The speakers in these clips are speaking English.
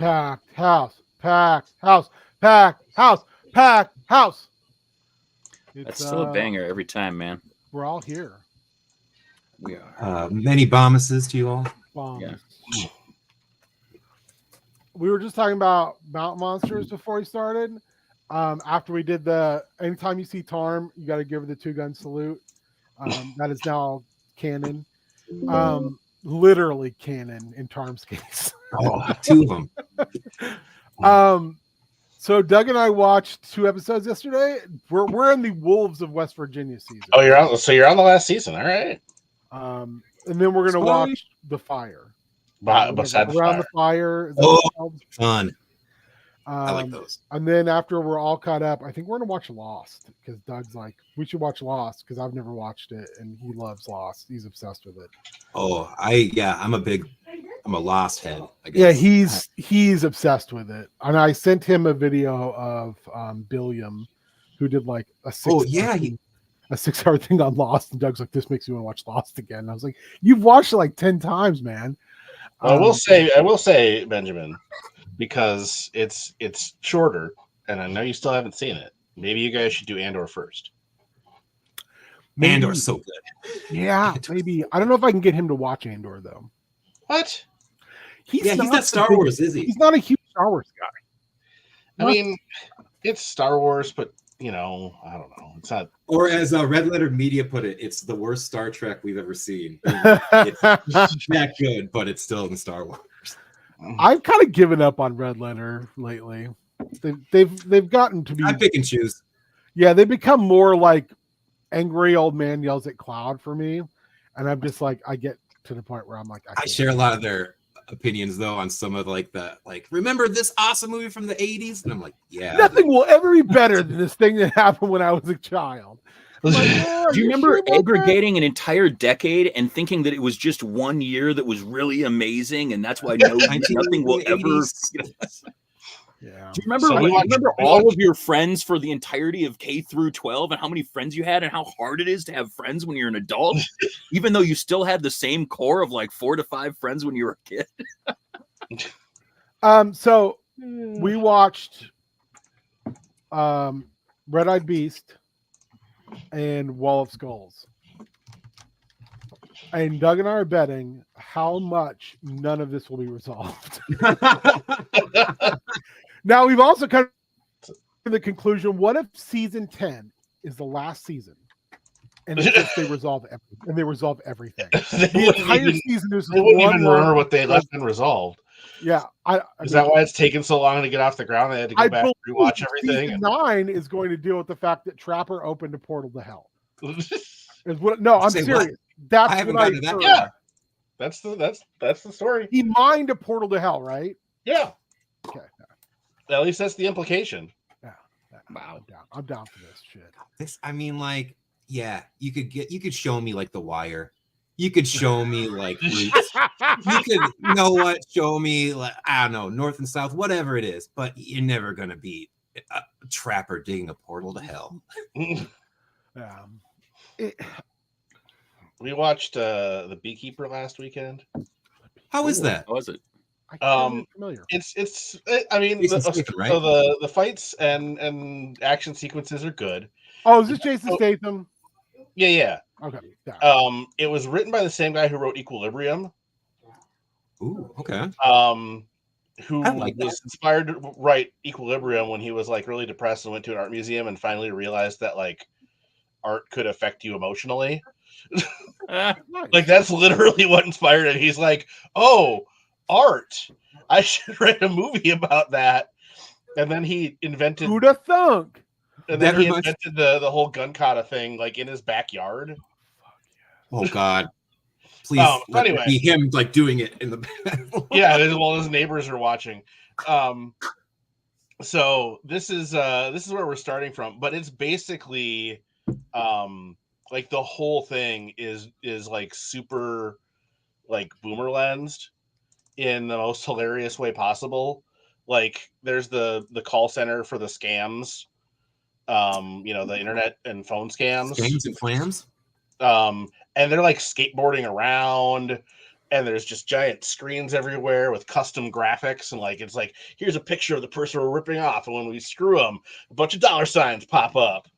packed house, packed house, packed house, packed house. That's still a banger every time, man. We're all here. We are. Many bombs to you all. Bombs. Yeah. We were just talking about Mountain Monsters before we started. After we did anytime you see Tarm, you got to give her the 2-gun salute. That is now canon. Literally canon in Tarm's case. Oh, 2 of them. So Doug and I watched 2 episodes yesterday. We're in the Wolves of West Virginia season. Oh, you're on the last season. All right. And then we're gonna watch The Fire. Beside Around the Fire. Fun. I like those. And then after we're all caught up, I think we're gonna watch Lost because Doug's like, we should watch Lost because I've never watched it and he loves Lost. He's obsessed with it. Oh, I'm a Lost head. I guess. Yeah, he's obsessed with it. And I sent him a video of Billiam, who did like a 6-hour thing on Lost, and Doug's like, "This makes me want to watch Lost again." And I was like, "You've watched it like 10 times, man." I will say, Benjamin, because it's shorter, and I know you still haven't seen it. Maybe you guys should do Andor first. Andor's so good. Yeah, maybe. I don't know if I can get him to watch Andor though. What? He's not Star Wars, is he? He's not a huge Star Wars guy. I mean, it's Star Wars, but I don't know. It's not. Or as Red Letter Media put it, it's the worst Star Trek we've ever seen. It's that good, but it's still in Star Wars. I've kind of given up on Red Letter lately. They've gotten to be. I pick and choose. Yeah, they become more like angry old man yells at cloud for me, and I'm just like, I get to the point where I'm like, I share a lot of their opinions though on some of remember this awesome movie from the 80s, and I'm like, yeah, nothing will ever be better than this thing that happened when I was a child. Do you remember aggregating an entire decade and thinking that it was just one year that was really amazing, and that's why nothing will ever? Yeah. Do you remember all of your friends for the entirety of K through 12 and how many friends you had and how hard it is to have friends when you're an adult, even though you still had the same core of like 4 to 5 friends when you were a kid? So we watched Red-Eyed Beast and Wall of Skulls. And Doug and I are betting how much none of this will be resolved. Now, we've also come to the conclusion, what if season 10 is the last season? And they resolve everything. The entire season is they wouldn't even remember what they left unresolved. Yeah. Is that why it's taken so long to get off the ground? They had to go back and rewatch everything? Season 9 is going to deal with the fact that Trapper opened a portal to hell. I'm serious. What? That's I haven't what gotten to that. Yeah. That's the story. He mined a portal to hell, right? Yeah. Okay. At least that's the implication. Yeah. Wow. I'm down for this shit. You could show me like The Wire. You could show me like Roots. Show me like, I don't know, North and South, whatever it is, but you're never gonna beat a Trapper digging a portal to hell. We watched The Beekeeper last weekend. How is that? How was it? Familiar. The fights and action sequences are good. Oh, is this Jason Statham? Yeah. Okay. Yeah. It was written by the same guy who wrote Equilibrium. Ooh, okay. Who was inspired to write Equilibrium when he was like really depressed and went to an art museum and finally realized that like art could affect you emotionally. Like that's literally what inspired it. He's like, oh, art. I should write a movie about that. And then he invented who'd have thunk? And then he invented the whole gun kata thing like in his backyard. Oh God. Please anyway, be him like doing it in the back. Yeah, while his neighbors are watching. So this is where we're starting from, but it's basically like the whole thing is like super like boomer lensed in the most hilarious way possible. Like there's the call center for the scams, the internet and phone scams. Scams and clams. And they're like skateboarding around. and there's just giant screens everywhere with custom graphics, and like it's like here's a picture of the person we're ripping off, and when we screw them, a bunch of dollar signs pop up.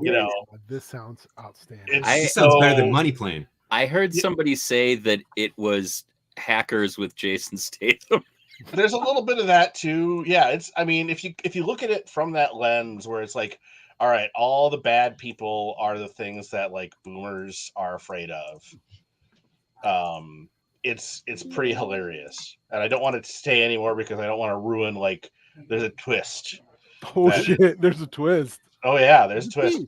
You know, this sounds outstanding. This sounds better than Money Plane. I heard somebody say that it was Hackers with Jason Statham. There's a little bit of that too. Yeah, it's. I mean, if you look at it from that lens, where it's like, all right, all the bad people are the things that like boomers are afraid of. It's pretty hilarious, and I don't want it to stay anymore because I don't want to ruin like. There's a twist. Oh shit! There's a twist. Oh yeah, there's a twist.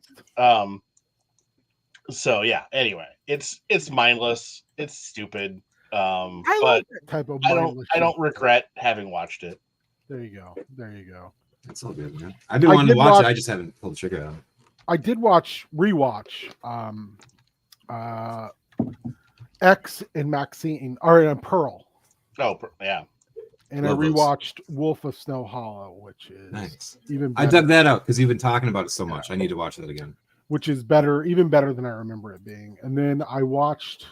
So yeah. Anyway, it's mindless. It's stupid. I like that type of. I don't regret having watched it. There you go. There you go. That's all good, man. I've been wanting to watch it. I just haven't pulled the trigger out. I did rewatch X and Maxine, or Pearl. Oh yeah. And I rewatched Wolf of Snow Hollow, which is nice. Even better. I dug that out because you've been talking about it so much. I need to watch that again. Which is better, even better than I remember it being. And then I watched.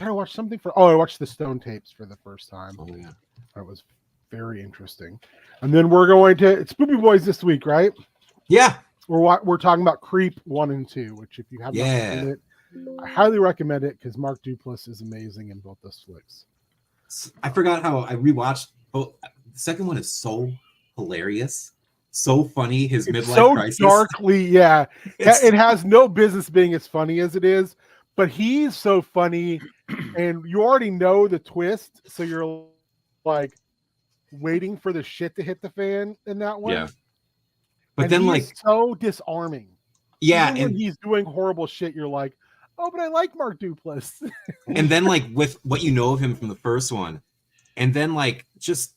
I watched something I watched the Stone Tapes for the first time. Oh yeah, that was very interesting. And then we're going to it's Spoopy Boys this week, right? Yeah, we're talking about Creep 1 and 2, which if you haven't seen it, I highly recommend it because Mark Duplass is amazing in both those flicks. I forgot how I rewatched both. The second one is so hilarious, so funny. His midlife crisis, so darkly, yeah. It has no business being as funny as it is. But he's so funny, and you already know the twist, so you're like waiting for the shit to hit the fan in that one. Yeah. But then, like, so disarming. Yeah, even when he's doing horrible shit, you're like, oh, but I like Mark Duplass. And then, like, with what you know of him from the first one, and then, like, just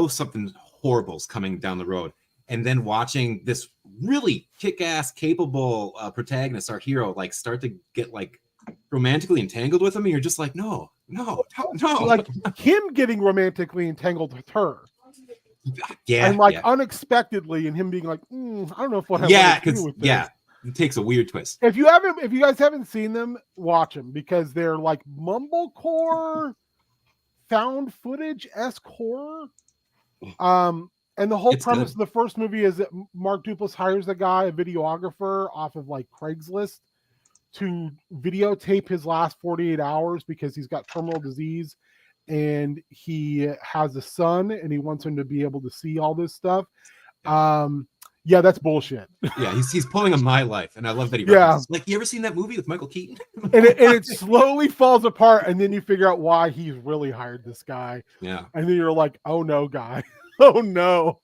something horrible's coming down the road, and then watching this really kick-ass, capable protagonist, our hero, like, start to get like romantically entangled with him, and you're just like, no. Like him getting romantically entangled with her. Yeah. And like unexpectedly, and him being like, I don't know if what I want to do with this. It takes a weird twist. If you guys haven't seen them, watch them because they're like mumblecore, found footage-esque horror. And the whole premise of the first movie is that Mark Duplass hires a videographer off of like Craigslist to videotape his last 48 hours because he's got terminal disease and he has a son and he wants him to be able to see all this stuff. Yeah, that's bullshit. Yeah, he's pulling a My Life, and I love that he like, you ever seen that movie with Michael Keaton? and it slowly falls apart, and then you figure out why he's really hired this guy. Yeah. And then you're like, oh no, guy. Oh no.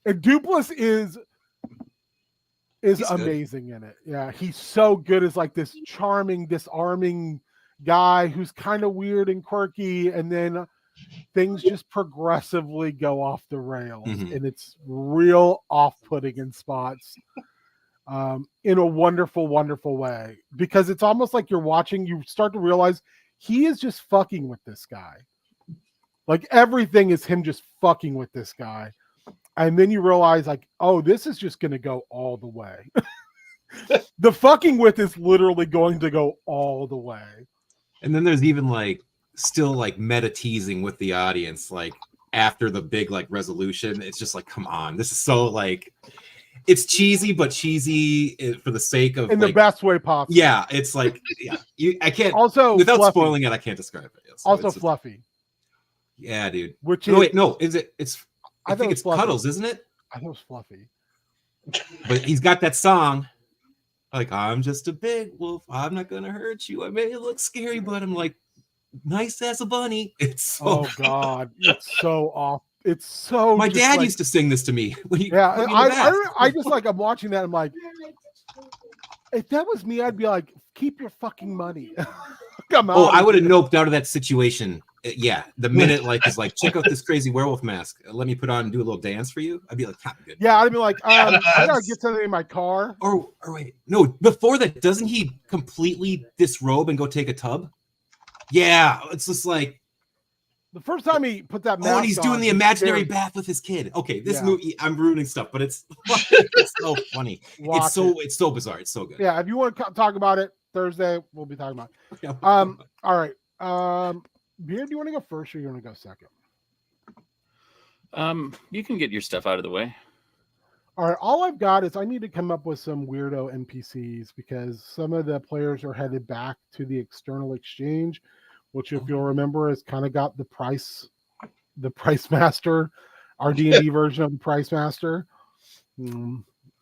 And Duplass is amazing in it. Yeah, he's so good as like this charming, disarming guy who's kind of weird and quirky, and then things just progressively go off the rails, and it's real off-putting in spots, in a wonderful, wonderful way. Because it's almost like you start to realize he is just fucking with this guy. Like everything is him just fucking with this guy. And then you realize, like, oh, this is just going to go all the way. The fucking with is literally going to go all the way. And then there's even like still like meta teasing with the audience, like after the big like resolution. It's just like, come on, this is so like, it's cheesy, but cheesy for the sake of in the best way possible. Yeah, it's like, I can't also without fluffy. Spoiling it. I can't describe it. So also fluffy. Yeah, dude. It's. I think it's fluffy. Cuddles, isn't it? I thought it was fluffy. But he's got that song, like, I'm just a big wolf. I'm not gonna hurt you. I may look scary, but I'm like nice as a bunny. It's so oh god, it's so off. It's so. My dad used to sing this to me. I just like I'm watching that. I'm like, if that was me, I'd be like, keep your fucking money. Come on. Oh, I would have noped out of that situation. Yeah, the minute like is like, check out this crazy werewolf mask. Let me put on and do a little dance for you. I'd be like, good. Yeah, I'd be like, I gotta get something in my car. Or wait, no. Before that, doesn't he completely disrobe and go take a tub? Yeah, it's just like the first time he put that mask and he's doing the imaginary bath with his kid. Okay, this movie, I'm ruining stuff, but it's so funny. It's so bizarre. It's so good. Yeah, if you want to talk about it Thursday, we'll be talking about it. All right. Beard, do you want to go first or you want to go second? You can get your stuff out of the way. All right, all I've got is I need to come up with some weirdo NPCs because some of the players are headed back to the external exchange, which, if you'll remember, has kind of got the Price Master, our D&D version of the Price Master,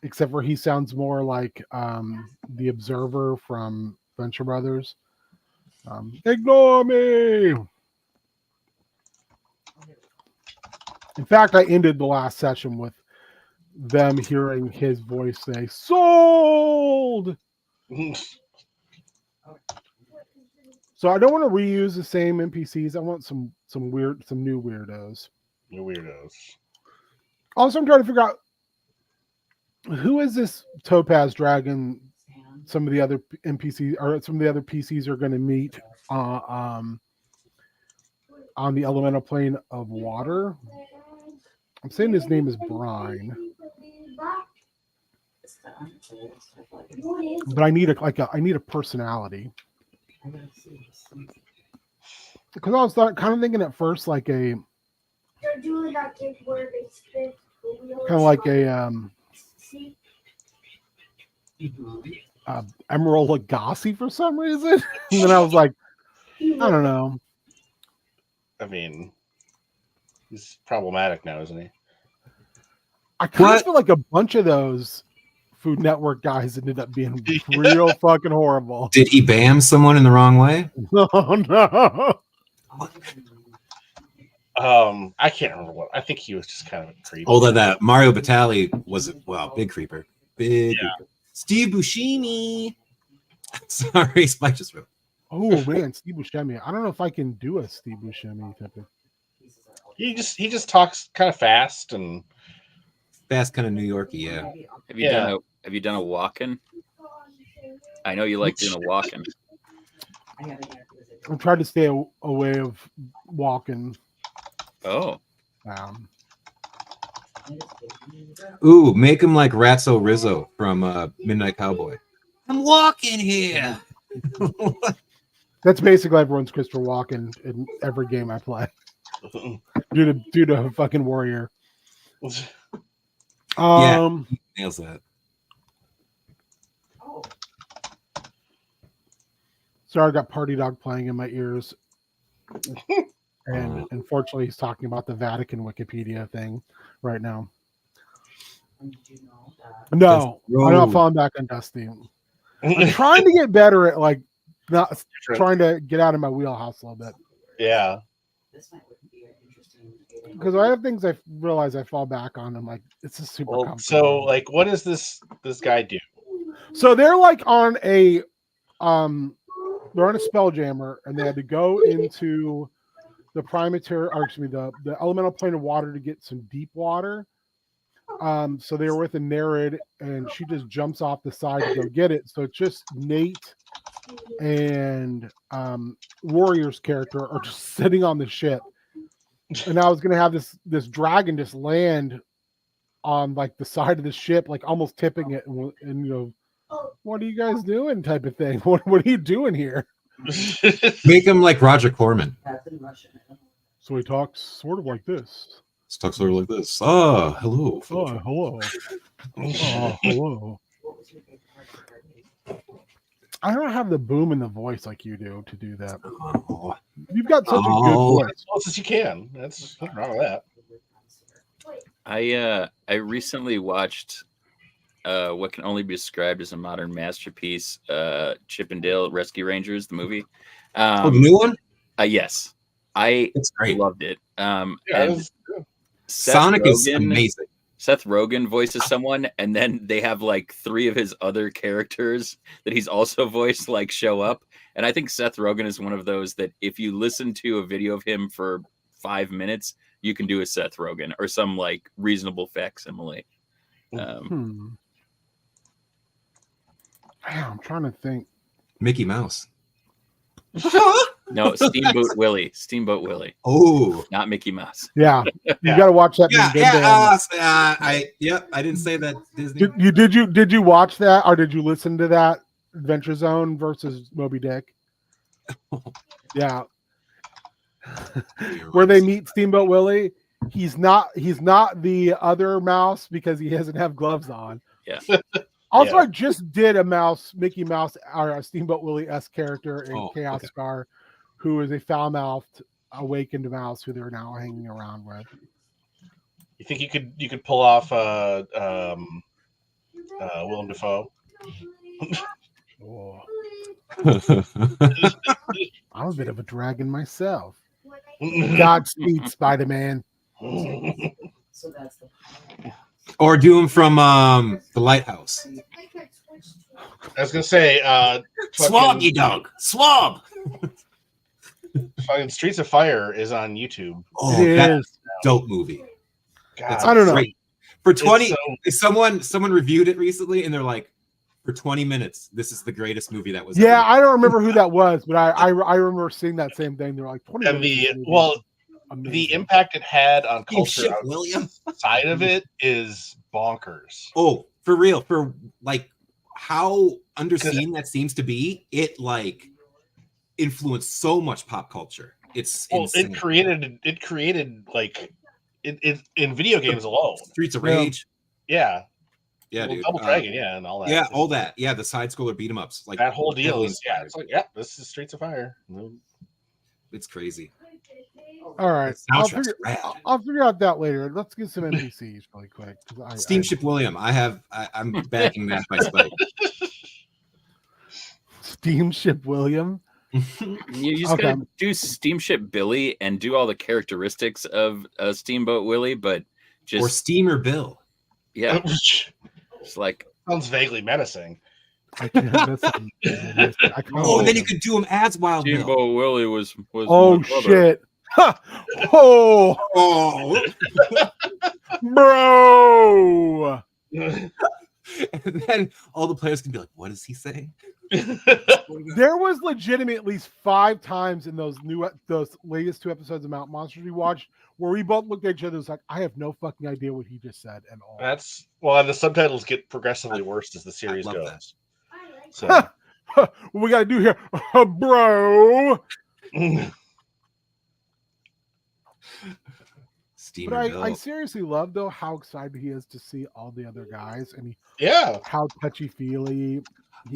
except for he sounds more like the Observer from Venture Brothers. Ignore me. In fact, I ended the last session with them hearing his voice say "sold." So I don't want to reuse the same NPCs. I want some new weirdos. New weirdos. Also, I'm trying to figure out who is this Topaz Dragon. Some of the other NPCs or some of the other PCs are going to meet on the elemental plane of water. I'm saying his name is Brine. But I need a personality. Because I was kind of thinking at first like a Emerald Lagasse for some reason. And then I was like, I don't know. I mean, he's problematic now, isn't he? I kind of feel like a bunch of those Food Network guys ended up being real fucking horrible. Did he bam someone in the wrong way? Oh no. I can't remember what. I think he was just kind of a creep. Although that Mario Batali was big creeper. Big creeper. Steve Buscemi. Sorry, Spike just wrote. Oh man, Steve Buscemi. I don't know if I can do a Steve Buscemi type of. He just talks kind of fast and kind of New Yorky, yeah. Have you done a walk-in? I know you like doing a walk-in. I'm trying to stay away of walking. Oh. Ooh, make him like Ratso Rizzo from Midnight Cowboy. I'm walking here. That's basically everyone's Christopher Walken in every game I play. due to a fucking warrior. Yeah, nails that. Sorry, I got Party Dog playing in my ears. And unfortunately, he's talking about the Vatican Wikipedia thing right now. No, I'm not falling back on Dusty. I'm trying to get better at like not trying to get out of my wheelhouse a little bit. Yeah. Because I have things I realize I fall back on. I'm like, it's a super comfortable. So like, what does this guy do? So they're like on a they're on a spell jammer, and they had to go into the the elemental plane of water to get some deep water. So they were with a Nereid, and she just jumps off the side to go get it. So it's just Nate and Warrior's character are just sitting on the ship. And I was gonna have this dragon just land on like the side of the ship, like almost tipping it, and you know, what are you guys doing? Type of thing. What are you doing here? Make him like Roger Corman. So he talks sort of like this. He talks sort of like this. Oh, hello. Oh, hello. Oh, hello. I don't have the boom in the voice like you do to do that. Oh. You've got such a good voice. As close as you can. That's nothing wrong with that. I recently watched what can only be described as a modern masterpiece, Chip and Dale Rescue Rangers, the movie. The new one? Yes. I loved it. Sonic is amazing. Seth Rogen voices someone, and then they have like 3 of his other characters that he's also voiced like show up. And I think Seth Rogen is one of those that if you listen to a video of him for 5 minutes, you can do a Seth Rogen or some like reasonable facsimile. I'm trying to think. Mickey Mouse. No, Steamboat Willie. Steamboat Willie. Oh, not Mickey Mouse. Yeah, you got to watch that. I didn't say that. Disney. Did you watch that, or did you listen to that Adventure Zone versus Moby Dick? Yeah, where they meet Steamboat Willie. He's not the other mouse because he doesn't have gloves on. Yeah. Also, I just did a Mickey Mouse, or a Steamboat Willie-esque character in Chaos Scar, who is a foul-mouthed, awakened mouse who they're now hanging around with. You think you could pull off Willem Dafoe? Oh. I'm a bit of a dragon myself. Godspeed, Spider-Man. So that's the Or do him from the Lighthouse. I was gonna say, Swab, you dog. Swab. Fucking Streets of Fire is on YouTube. Oh, that's a dope movie. God, I don't know. For 20, someone reviewed it recently, and they're like, for 20 minutes, this is the greatest movie that was. Yeah, I don't remember who that was, but I remember seeing that same thing. They're like 20 and minutes. The impact it had on culture William side of it is bonkers. Oh, for real. For like how underseen that seems to be, it like influenced so much pop culture. It's insane. It created like it in video games alone. Streets of Rage. Yeah. Yeah, dude. Double Dragon, and all that. Yeah, all that. Yeah, the side scroller beat 'em ups. Like that whole deal is it's like, this is Streets of Fire. It's crazy. All right, I'll figure out that later. Let's get some NPCs really quick. Steamship William. I'm backing that by spite. Steamship William. You just gotta do Steamship Billy and do all the characteristics of Steamboat Willie, but just or Steamer Bill. Yeah, it's like sounds vaguely menacing. And then you could do him as Wild Bill. Steamboat Willie was oh shit. Oh, bro. And then all the players can be like, what is he saying? There was legitimate at least 5 times in those latest 2 episodes of Mount Monsters we watched where we both looked at each other and was like, I have no fucking idea what he just said at all. And the subtitles get progressively worse as the series goes. So what we gotta do here, bro. But I seriously love though how excited he is to see all the other guys and how touchy feely.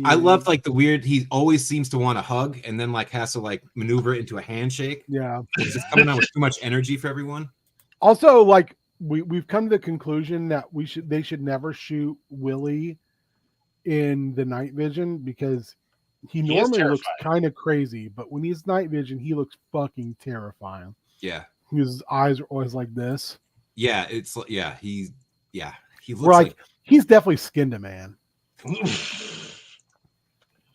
I love like the weird. He always seems to want to hug and then like has to like maneuver into a handshake. Yeah, he's just coming out with too much energy for everyone. Also, like we've come to the conclusion that they should never shoot Willie in the night vision because he normally looks kind of crazy, but when he's night vision, he looks fucking terrifying. Yeah. His eyes are always like this. Yeah, he looks like he's definitely skinned a man.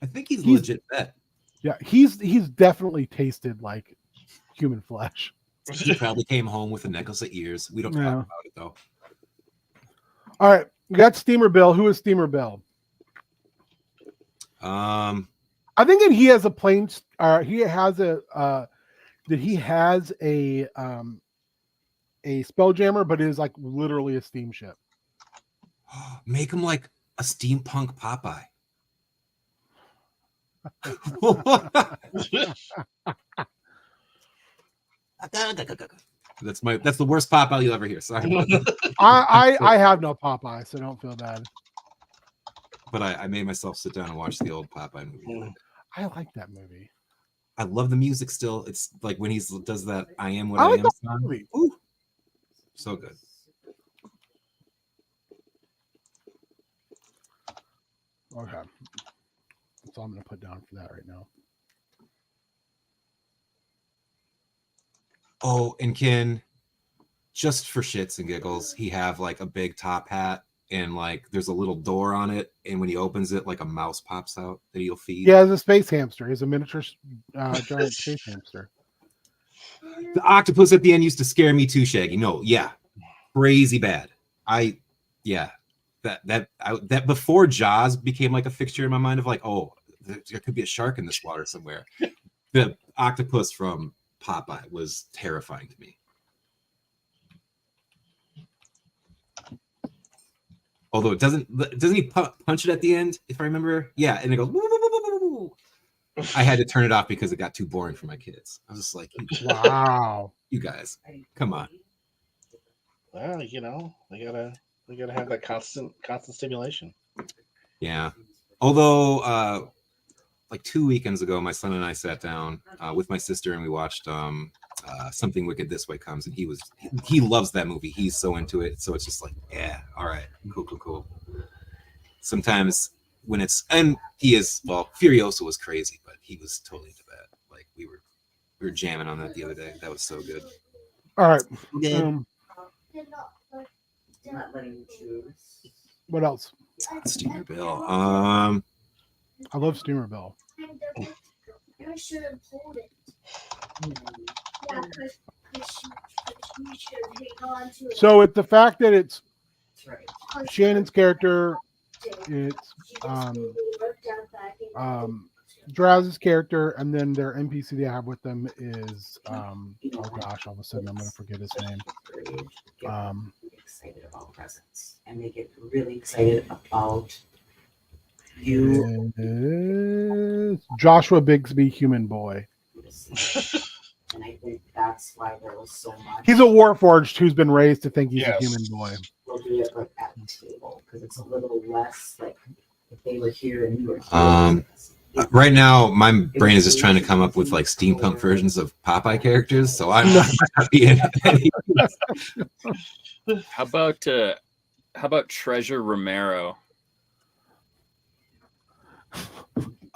I think he's legit bet. Yeah, he's definitely tasted like human flesh. He probably came home with a necklace of ears. We don't talk about it though. All right, we got Steamer Bill. Who is Steamer Bill? I think that he has a plane. He has a. That he has a spelljammer, but it is like literally a steamship. Make him like a steampunk Popeye. That's the worst Popeye you'll ever hear. Sorry. I have no Popeye, so don't feel bad. But I made myself sit down and watch the old Popeye movie. I like that movie. I love the music still. It's like when he does that I am what I am song. Ooh, so good. Okay. That's all I'm going to put down for that right now. Oh, and can, just for shits and giggles, he have like a big top hat and like there's a little door on it, and when he opens it, like a mouse pops out that he'll feed. Yeah, he's a space hamster. He's a miniature giant space hamster. The octopus at the end used to scare me too, Shaggy. No, yeah, crazy bad. That before Jaws became like a fixture in my mind of like, oh, there could be a shark in this water somewhere. The octopus from Popeye was terrifying to me. Although doesn't he punch it at the end, if I remember? Yeah, and it goes. Woo, woo, woo, woo, woo. I had to turn it off because it got too boring for my kids. I was just like, wow, you guys, come on. Well, you know, we gotta have that constant stimulation. Yeah. Although, like 2 weekends ago, my son and I sat down with my sister and we watched Something Wicked This Way Comes, and he loves that movie. He's so into it. So it's just like, yeah, all right, cool. Sometimes when it's, and he is, well, Furiosa was crazy, but he was totally into that. Like we were jamming on that the other day. That was so good. all right. Not letting you choose. What else? Steamer Bill. I love Steamer Bill. You should have pulled it. Yeah, because you should hang on to it. So it's the fact that it's That's right. Shannon's character, it's Draz's character, and then their NPC they have with them is oh gosh, all of a sudden I'm gonna forget his name. Excited about presents, and they get really excited about you. It's Joshua Bigsby, Human Boy. And I think that's why there was so much. He's a Warforged who's been raised to think he's Yes. a human boy. We'll do it like at the table because it's a little less like if they were here and you were here. Right now, my brain is just trying to come up with like steampunk versions of Popeye characters, so I'm not being. How about Treasure Romero?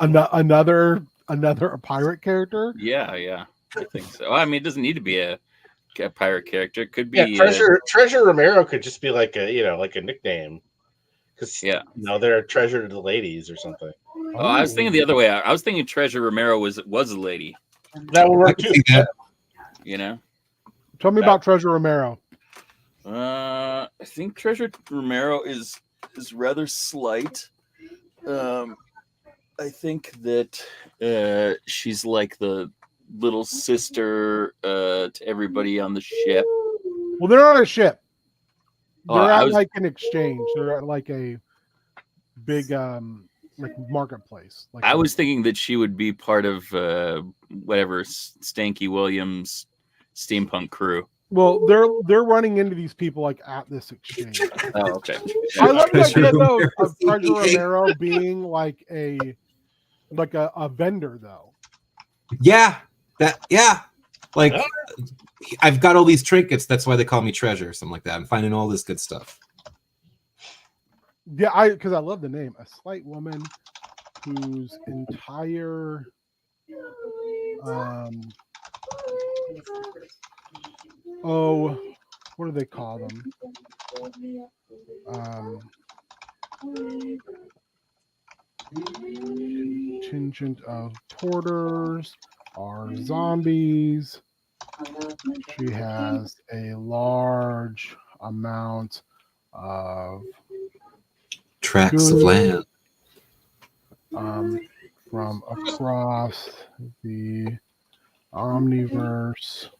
Another pirate character. Yeah, I think so. I mean, it doesn't need to be a pirate character. It could be Treasure Romero could just be like a nickname, because they're a treasure to the ladies or something. Oh, I was thinking the other way. I was thinking Treasure Romero was a lady. That would work too. You know. Tell me about Treasure Romero. I think Treasure Romero is rather slight. I think that she's like the little sister to everybody on the ship. Well, they're on a ship. They're at like an exchange. They're at like a big like marketplace. Like I was thinking that she would be part of whatever Stanky Williams steampunk crew. Well, they're running into these people like at this exchange. Oh, okay. I love the idea though of Treasure Romero being like a vendor though. Yeah. Like I've got all these trinkets. That's why they call me Treasure, or something like that. I'm finding all this good stuff. Yeah, because I love the name. A slight woman whose entire what do they call them? Contingent of porters are zombies. She has a large amount of tracts of land from across the omniverse.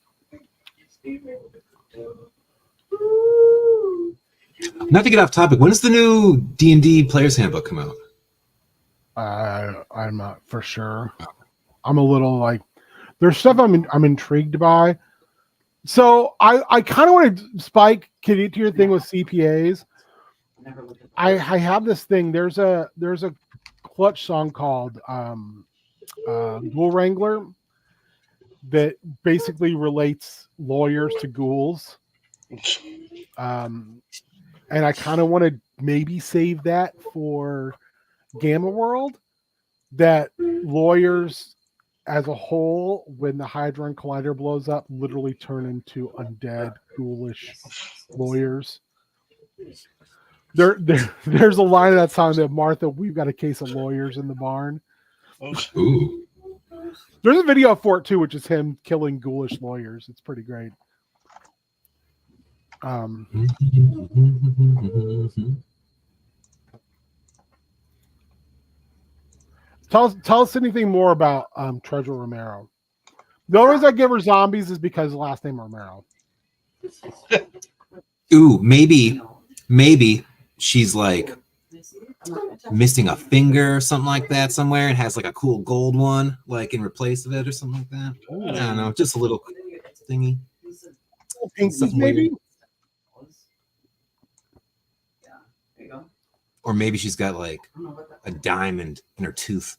Not to get off topic, when does the new D&D Player's Handbook come out? I'm not for sure. I'm a little like, there's stuff I'm intrigued by. So I kind of want to spike to your thing with CPAs. I have this thing. There's a Clutch song called Ghoul Wrangler that basically relates lawyers to ghouls. And I kind of want to maybe save that for Gamma World, that lawyers as a whole, when the Hadron Collider blows up, literally turn into undead, ghoulish lawyers. There's a line of that song that Martha, we've got a case of lawyers in the barn. Ooh. There's a video for it too, which is him killing ghoulish lawyers. It's pretty great. Tell us anything more about Treasure Romero. The only reason I give her zombies is because the last name Romero. Ooh, maybe she's like missing a finger or something like that somewhere and has like a cool gold one like in replace of it or something like that. I don't know, just a little thingy. Pinkies, maybe? Or maybe she's got like a diamond in her tooth.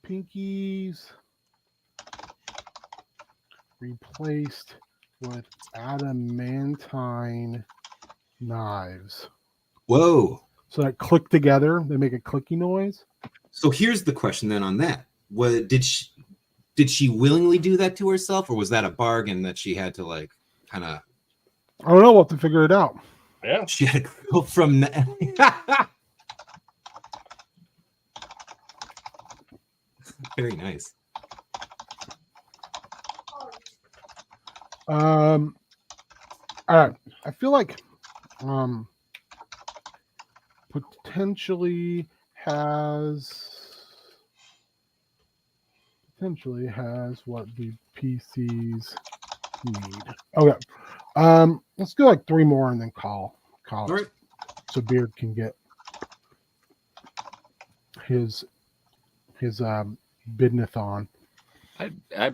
Pinkies replaced with adamantine knives. Whoa. So that click together, they make a clicky noise. So here's the question then on that. Did she willingly do that to herself, or was that a bargain that she had to like kind of I don't know, we'll have to figure it out. Yeah. She had to go from that. Very nice. All right. I feel like potentially has what the PCs need. Okay. Let's do like 3 more and then call All right. so Beard can get his business on.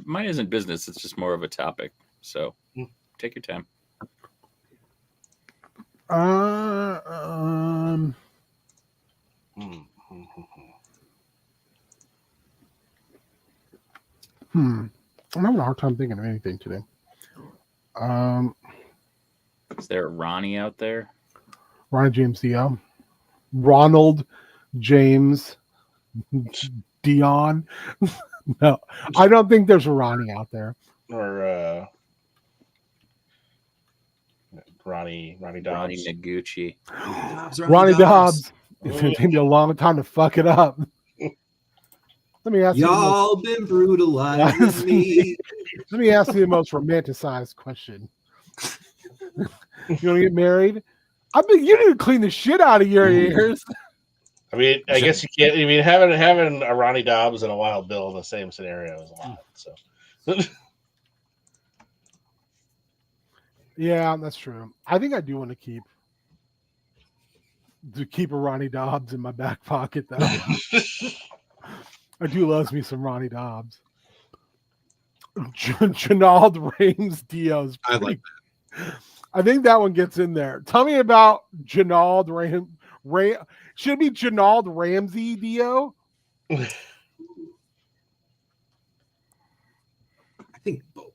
Mine isn't business, it's just more of a topic. So take your time. I'm having a hard time thinking of anything today. Is there a Ronnie out there? Ronnie James Dio, Ronald James Dion. No, I don't think there's a Ronnie out there. Or Ronnie Dobbs. Ronnie Noguchi. Ronnie Dobbs. It's going to take me a long time to fuck it up. Let me ask y'all been brutalizing me. Let me ask you the most romanticized question. You want to get married? You need to clean the shit out of your ears. I mean, I guess you can't. I mean, having a Ronnie Dobbs and a Wild Bill in the same scenario is a lot. So, yeah, that's true. I think I do want to keep a Ronnie Dobbs in my back pocket, though. I do love me some Ronnie Dobbs. Janald Rames Dio's. I like that. I think that one gets in there. Tell me about Janald should it be Janald Ramsey Dio? I think both.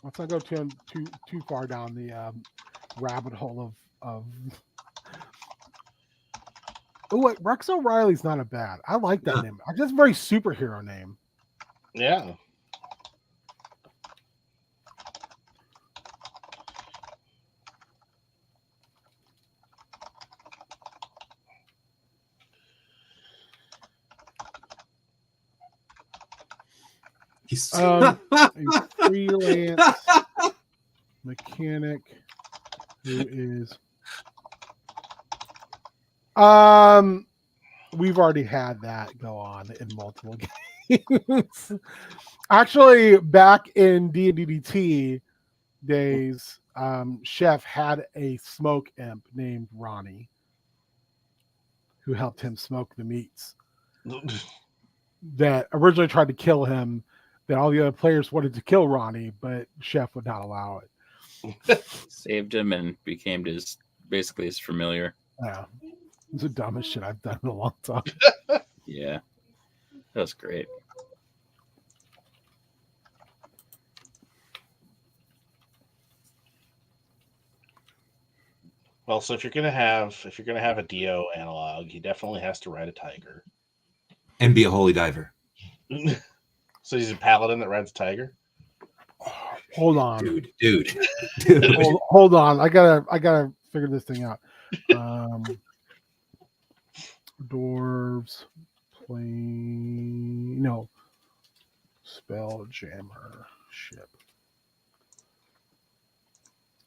Let's not go too far down the rabbit hole of. Oh wait, Rex O'Reilly's not a bad. I like that name. That's a very superhero name. Yeah. A freelance mechanic who is we've already had that go on in multiple games. Actually, back in D&DDT days, Chef had a smoke imp named Ronnie who helped him smoke the meats that originally tried to kill him. That all the other players wanted to kill Ronnie, but Chef would not allow it. Saved him and became basically his familiar. Yeah. It's the dumbest shit I've done in a long time. Yeah. That was great. Well, so if you're gonna have a Dio analog, he definitely has to ride a tiger. And be a holy diver. So he's a paladin that rides a tiger. Hold on, dude. Hold on. I gotta figure this thing out. Dwarves plane. No. Spelljammer ship.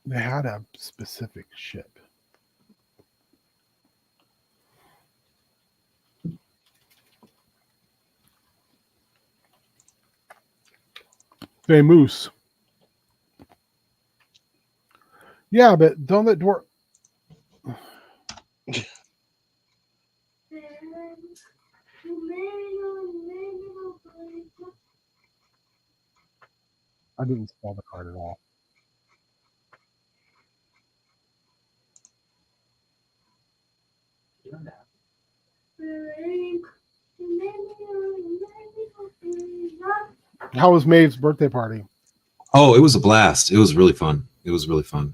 They had a specific ship. Famous. Yeah, but don't let dwarf. I didn't spell the card at all. How was Maeve's birthday party? Oh, it was a blast. It was really fun. It was really fun.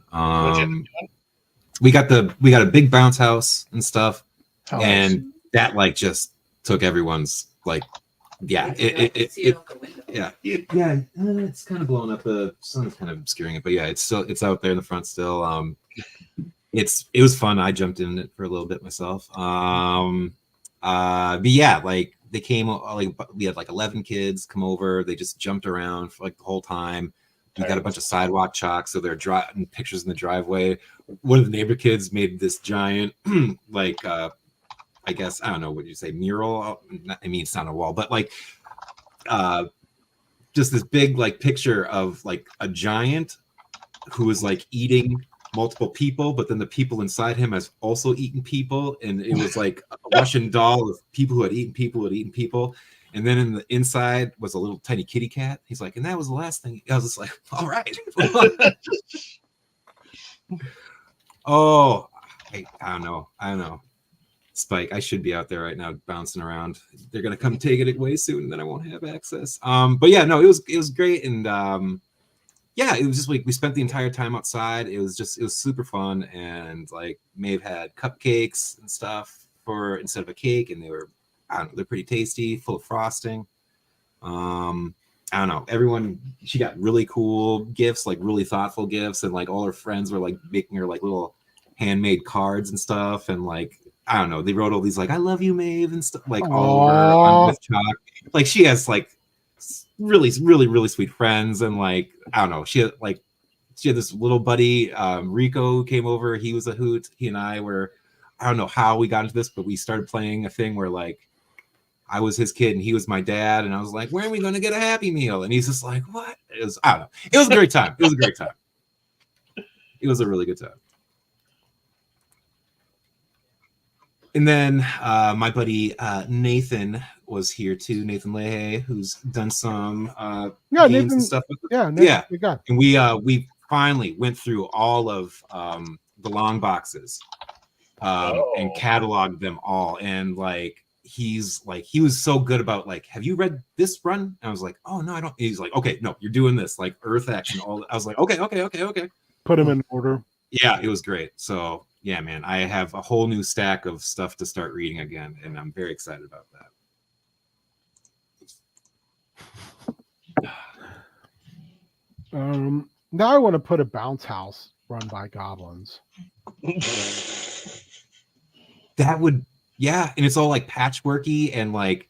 We got a big bounce house and stuff, and that like just took everyone's like, yeah, it's kind of blowing up. The sun is kind of obscuring it, but yeah, it's out there in the front still. It was fun. I jumped in it for a little bit myself. But yeah, like they came, like we had like 11 kids come over. They just jumped around for like the whole time. We got a bunch of sidewalk chalk, so they're drawing pictures in the driveway. One of the neighbor kids made this giant, like, I guess, I don't know, what you say, mural? I mean, it's not a wall, but like, just this big like picture of like a giant who is like eating multiple people, but then the people inside him has also eaten people, and it was like a Russian doll of people who had eaten people. And then in the inside was a little tiny kitty cat. He's like, and that was the last thing. I was just like, all right. Oh, I don't know. Spike, I should be out there right now bouncing around. They're gonna come take it away soon, and then I won't have access. But yeah, no, it was great, and yeah, it was just like we spent the entire time outside. It was super fun, and like Maeve had cupcakes and stuff for instead of a cake, and they're pretty tasty, full of frosting. I don't know. Everyone, she got really cool gifts, like really thoughtful gifts, and like all her friends were like making her like little handmade cards and stuff, and like I don't know, they wrote all these like "I love you, Maeve" and stuff like all over with chalk. Like she has like really sweet friends, and like I don't know, she had this little buddy Rico who came over. He was a hoot. He and I were, I don't know how we got into this, but we started playing a thing where like I was his kid and he was my dad, and I was like, when are we going to get a Happy Meal? And he's just like, what? I don't know, it was a great time. It was a really good time. And then my buddy Nathan was here too. Nathan Leahy, who's done some games and stuff. And we finally went through all of the long boxes and cataloged them all. And like he was so good about like, have you read this run? And I was like, oh no, I don't. He's like, okay, no, you're doing this like Earth Action. All I was like, okay. Put them in order. Yeah, it was great. So yeah, man, I have a whole new stack of stuff to start reading again, and I'm very excited about that. Now I want to put a bounce house run by goblins. That would, yeah, and it's all like patchworky, and like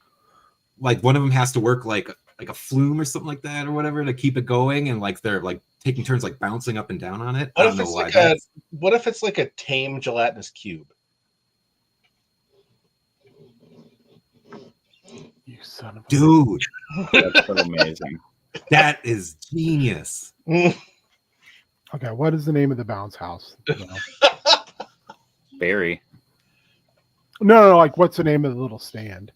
one of them has to work like a flume or something like that or whatever to keep it going, and like they're like taking turns like bouncing up and down on it. What if it's like a tame gelatinous cube? You son of a dude. That's so amazing. That is genius. Okay, what is the name of the bounce house? You know? Barry. No, like what's the name of the little stand?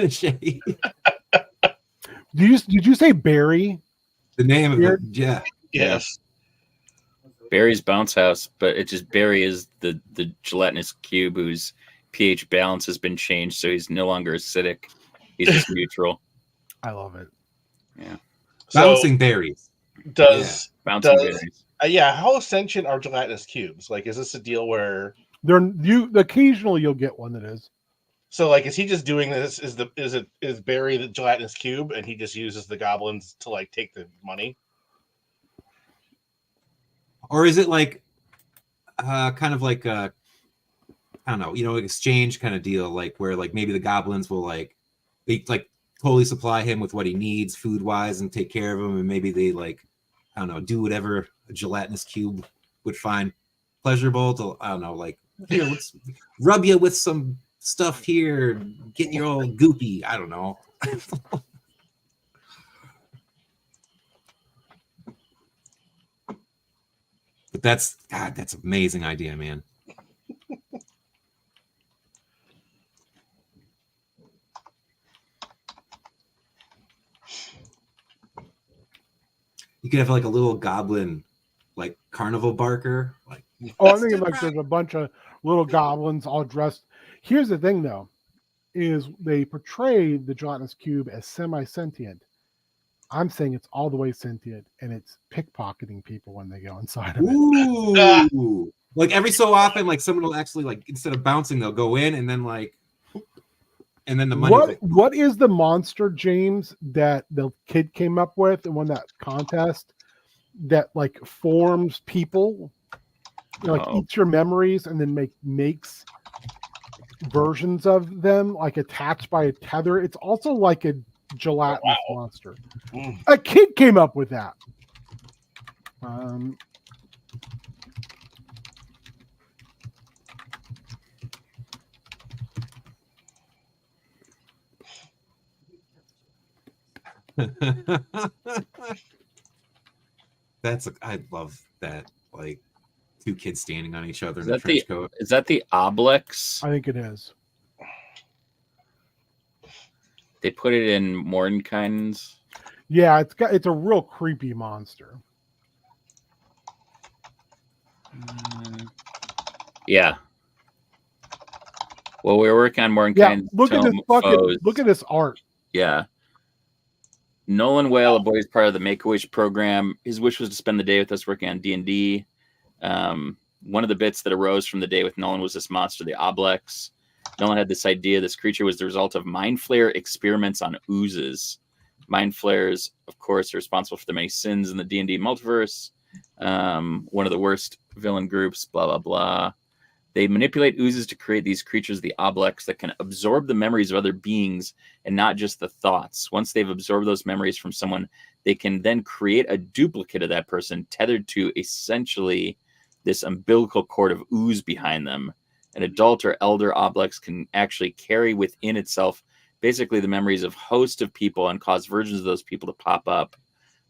Shay. Did you say Barry? The name of it, yeah. Yes. Barry's bounce house, but it just Barry is the gelatinous cube whose pH balance has been changed, so he's no longer acidic. He's just neutral. I love it. Yeah. Bouncing berries. Bouncing berries. Yeah, how sentient are gelatinous cubes? Like, is this a deal where occasionally you'll get one that is? So, like, is he just doing this? Is Barry the gelatinous cube, and he just uses the goblins to like take the money? Or is it like, kind of like a, I don't know, exchange kind of deal, like where like maybe the goblins will like, they like totally supply him with what he needs food wise and take care of him, and maybe they like, I don't know, do whatever a gelatinous cube would find pleasurable to, I don't know, like, here, let's rub you with some stuff here, get your old goopy. I don't know. But that's an amazing idea, man. You could have like a little goblin, like carnival barker. Like, oh, I think like there's a bunch of little goblins all dressed. Here's the thing, though, is they portray the gelatinous cube as semi-sentient. I'm saying it's all the way sentient, and it's pickpocketing people when they go inside of it. Ooh. Like every so often, like someone will actually, like, instead of bouncing, they'll go in and then like, and then the money. What is the monster, James, that the kid came up with and won that contest that like forms people, like eats your memories and then makes versions of them, like attached by a tether? It's also like a gelatinous monster. A kid came up with that. I love that, like two kids standing on each other in a trench coat. Is that the Obelix? I think it is. They put it in Mordenkainen's. Yeah, it's a real creepy monster. Yeah. Well, we were working on Mordenkainen's. Yeah, look at this art. Yeah. Nolan Whale, a boy who's part of the Make-A-Wish program. His wish was to spend the day with us working on D&D. One of the bits that arose from the day with Nolan was this monster, the Obelix. Nolan had this idea. This creature was the result of mind flare experiments on oozes. Mind flares, of course, are responsible for the many sins in the D&D multiverse. One of the worst villain groups, blah, blah, blah. They manipulate oozes to create these creatures, the Obelix, that can absorb the memories of other beings and not just the thoughts. Once they've absorbed those memories from someone, they can then create a duplicate of that person tethered to essentially this umbilical cord of ooze behind them. An adult or elder Obelix can actually carry within itself basically the memories of hosts of people and cause versions of those people to pop up.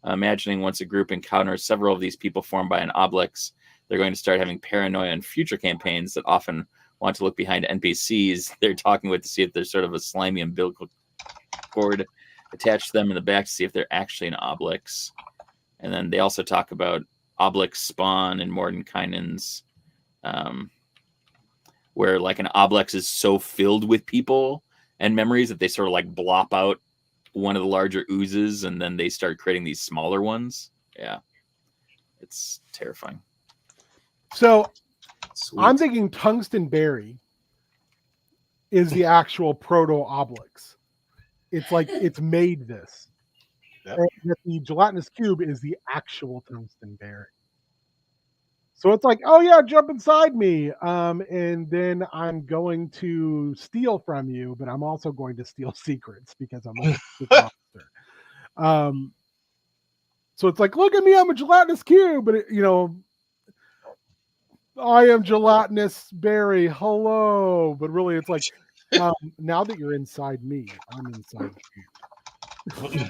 Imagining once a group encounters several of these people formed by an Obelix, they're going to start having paranoia in future campaigns that often want to look behind NPCs they're talking with to see if there's sort of a slimy umbilical cord attached to them in the back to see if they're actually an Obelix. And then they also talk about Obelix spawn in Mordenkainen's, where like an Obelix is so filled with people and memories that they sort of like blop out one of the larger oozes and then they start creating these smaller ones. Yeah. It's terrifying. So Sweet. I'm thinking Tungsten Berry is the actual proto Obelix. It's like it's made this. Yep. And the gelatinous cube is the actual Tungsten Berry. So it's like, oh yeah, jump inside me. And then I'm going to steal from you, but I'm also going to steal secrets because I'm a good monster. So it's like, look at me, I'm a gelatinous cube, but I am gelatinous berry. Hello. But really it's like, now that you're inside me, I'm inside you.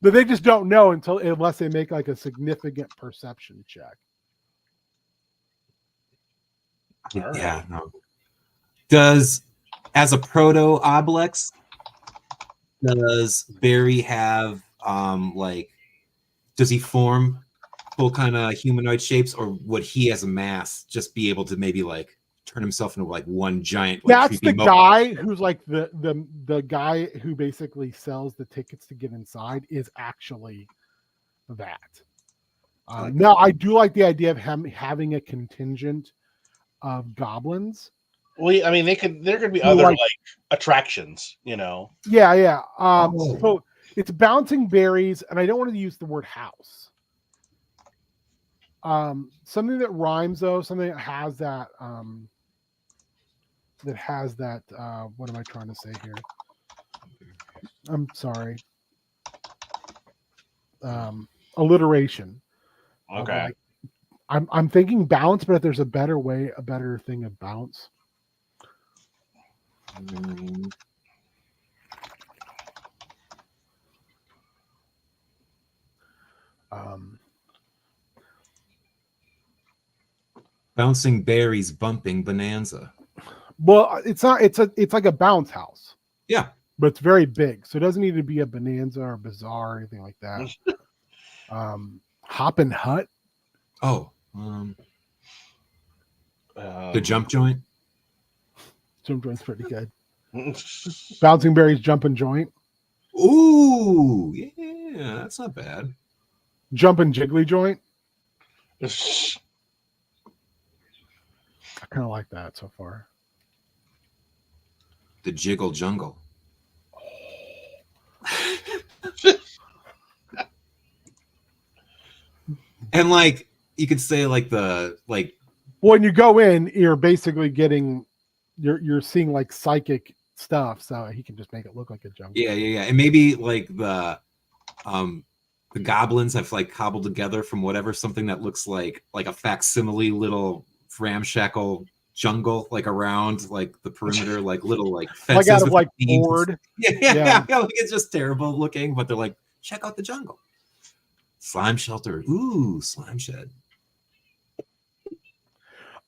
But they just don't know unless they make like a significant perception check. Yeah. No. Does, as a proto Obelix, does Barry have does he form full kind of humanoid shapes, or would he as a mass just be able to maybe like turn himself into like one giant? That's the guy who's like the guy who basically sells the tickets to get inside is actually that. Now I do like the idea of him having a contingent of goblins. Well, I mean, there could be other like attractions, Yeah. So it's bouncing berries, and I don't want to use the word house. Something that rhymes though, something that has that what am I trying to say here? I'm sorry. Alliteration. Okay. I'm thinking bounce, but if there's a better thing of bounce. Bouncing berries, bumping bonanza. Well, it's not. It's like a bounce house. Yeah, but it's very big, so it doesn't need to be a bonanza or bazaar or anything like that. Hoppin' Hut. Oh, the jump joint. Jump joint's pretty good. Bouncing berries, jumping joint. Ooh, yeah, that's not bad. Jumping jiggly joint. I kind of like that so far. The jiggle jungle. And like you could say like when you go in, you're basically getting you're seeing like psychic stuff, so he can just make it look like a jungle. Yeah. And maybe like the goblins have like cobbled together from whatever something that looks like a facsimile little ramshackle jungle, like around like the perimeter, like little like fences, like out of like board. Yeah. Like it's just terrible looking, but they're like, check out the jungle. Slime shelter. Ooh, slime shed.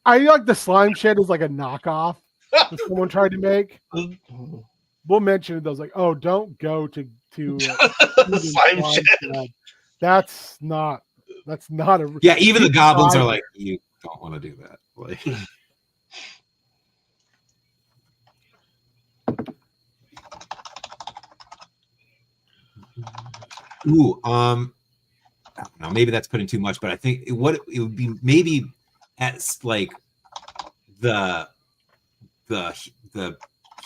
I like the slime shed is like a knockoff that someone tried to make. We'll mention those like, oh, don't go to slime shed. That's not a even the goblins are like, you don't want to do that. Like ooh, I don't know, maybe that's putting too much, but I think it would be maybe as like the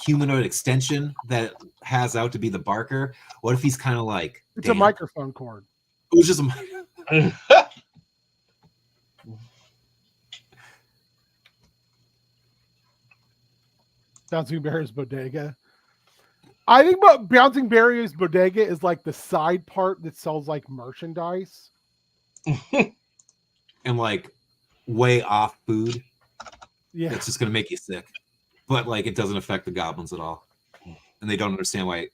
humanoid extension that has out to be the Barker. What if he's kind of like it's a microphone cord? It was just a Bouncing Berries Bodega. I think about Bouncing Berries Bodega is like the side part that sells like merchandise and like way off food. Yeah, it's just gonna make you sick, but like it doesn't affect the goblins at all, and they don't understand why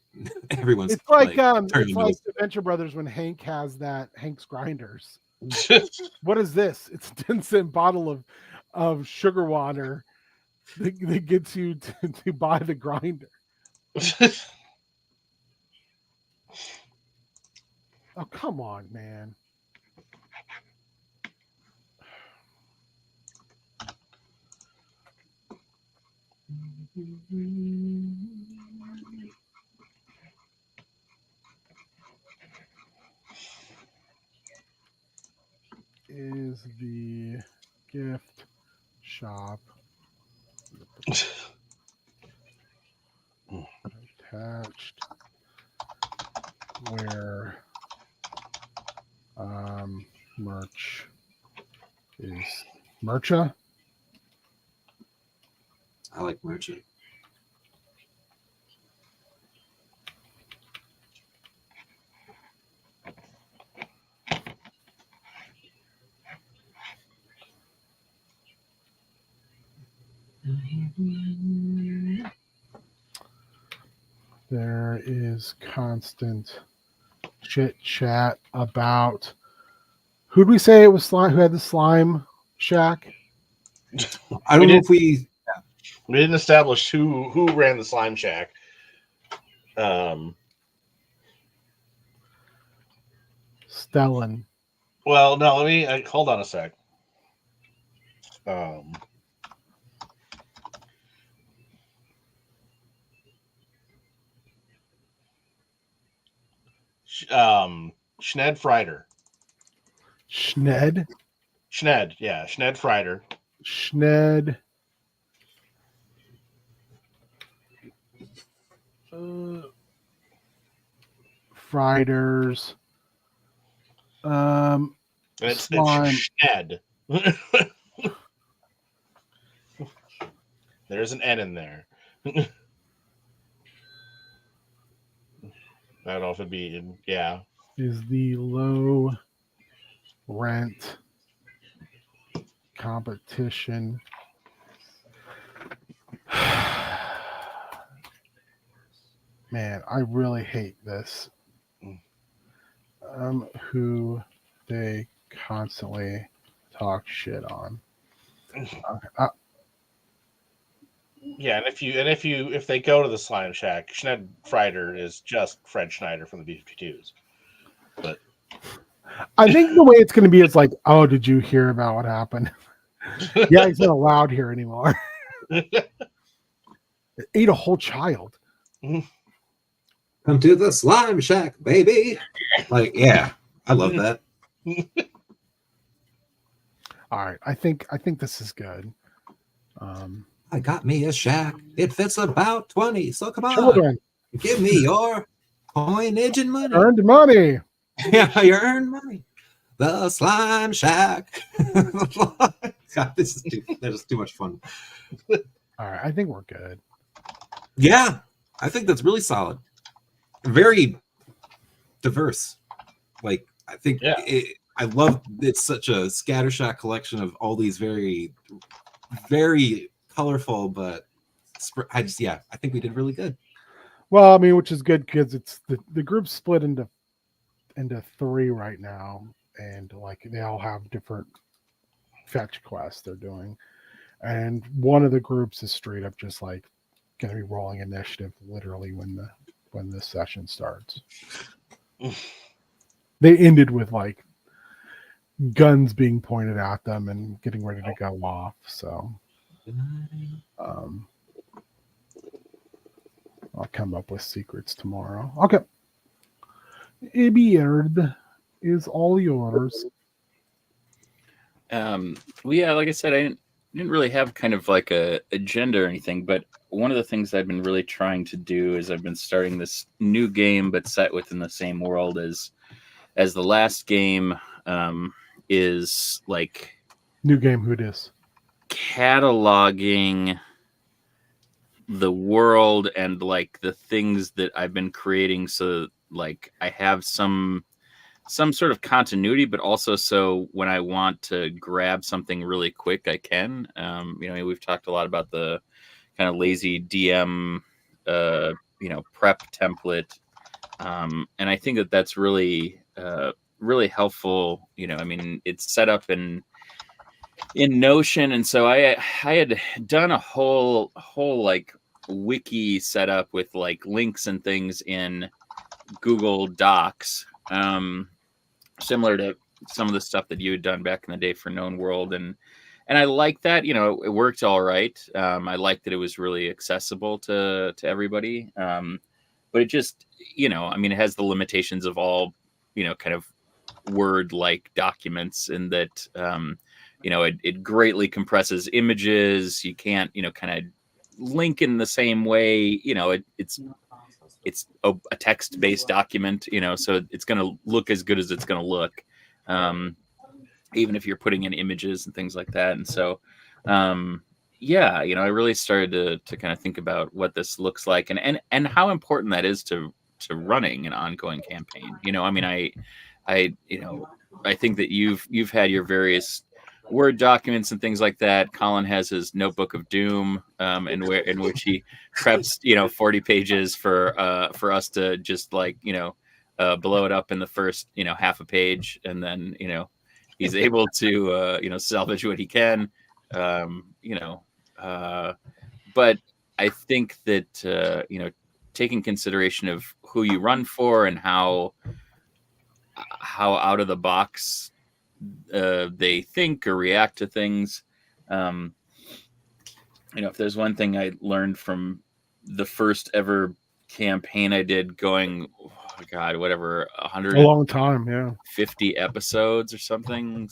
everyone's. It's like Adventure Brothers when Hank has that Hank's Grinders. What is this? It's a 10-cent bottle of sugar water that gets you to buy the grinder. Oh, come on, man. Is the gift shop attached where merch is mercha? I like merchant. There is constant chit chat about who'd we say it was slime who had the slime shack? I don't know if we didn't establish who ran the slime shack. Stellan. Well, no, let me hold on a sec. Schned Frieder. Schned, yeah, Schned Frieder. Schned. Frieders. It's slime. Schned. There's an N in there. I don't know if it'd be yeah. Is the low rent competition Man, I really hate this. Who they constantly talk shit on. Yeah, and if they go to the Slime Shack, Schned Frieder is just Fred Schneider from the B-52s. But I think the way it's going to be is like, oh, did you hear about what happened? Yeah, he's not allowed here anymore. Ate a whole child. Come to the Slime Shack, baby. Like, yeah, I love that. All right, I think this is good. I got me a shack. It fits about 20. So come on, children, give me your coinage and money. Earned money. Yeah, you earn money. The Slime Shack. God, this is too much fun. All right, I think we're good. Yeah, I think that's really solid. Very diverse. Like, I think I love it's such a scattershot collection of all these very, very colorful, but I think we did really good. Well, I mean, which is good because it's the group's split into 3 right now, and like they all have different fetch quests they're doing, and one of the groups is straight up just like going to be rolling initiative literally when this session starts. They ended with like guns being pointed at them and getting ready to go off. So I'll come up with secrets tomorrow. Okay. Beard is all yours. Well, yeah, like I said, I didn't really have kind of like a agenda or anything, but one of the things I've been really trying to do is I've been starting this new game, but set within the same world as the last game. Is like new game. Who dis? Cataloging the world and like the things that I've been creating, so like I have some sort of continuity, but also so when I want to grab something really quick, I can. We've talked a lot about the kind of lazy DM, prep template, and I think that that's really really helpful. It's set up in Notion, and so I had done a whole like wiki setup with like links and things in Google Docs, similar to some of the stuff that you had done back in the day for Known World, and I like that. It worked all right. I liked that it was really accessible to everybody, but it just it has the limitations of all kind of Word like documents, in that it greatly compresses images. You can't kind of link in the same way. It's a text-based document, so it's going to look as good as it's going to look, even if you're putting in images and things like that. And so I really started to kind of think about what this looks like, and how important that is to running an ongoing campaign. I think that you've had your various Word documents and things like that. Colin has his Notebook of Doom, in which he preps 40 pages for us to just like blow it up in the first half a page, and then he's able to salvage what he can. But I think that taking consideration of who you run for and how out of the box they think or react to things. If there's one thing I learned from the first ever campaign I did, going, whatever, 100, a long time, 50 episodes or something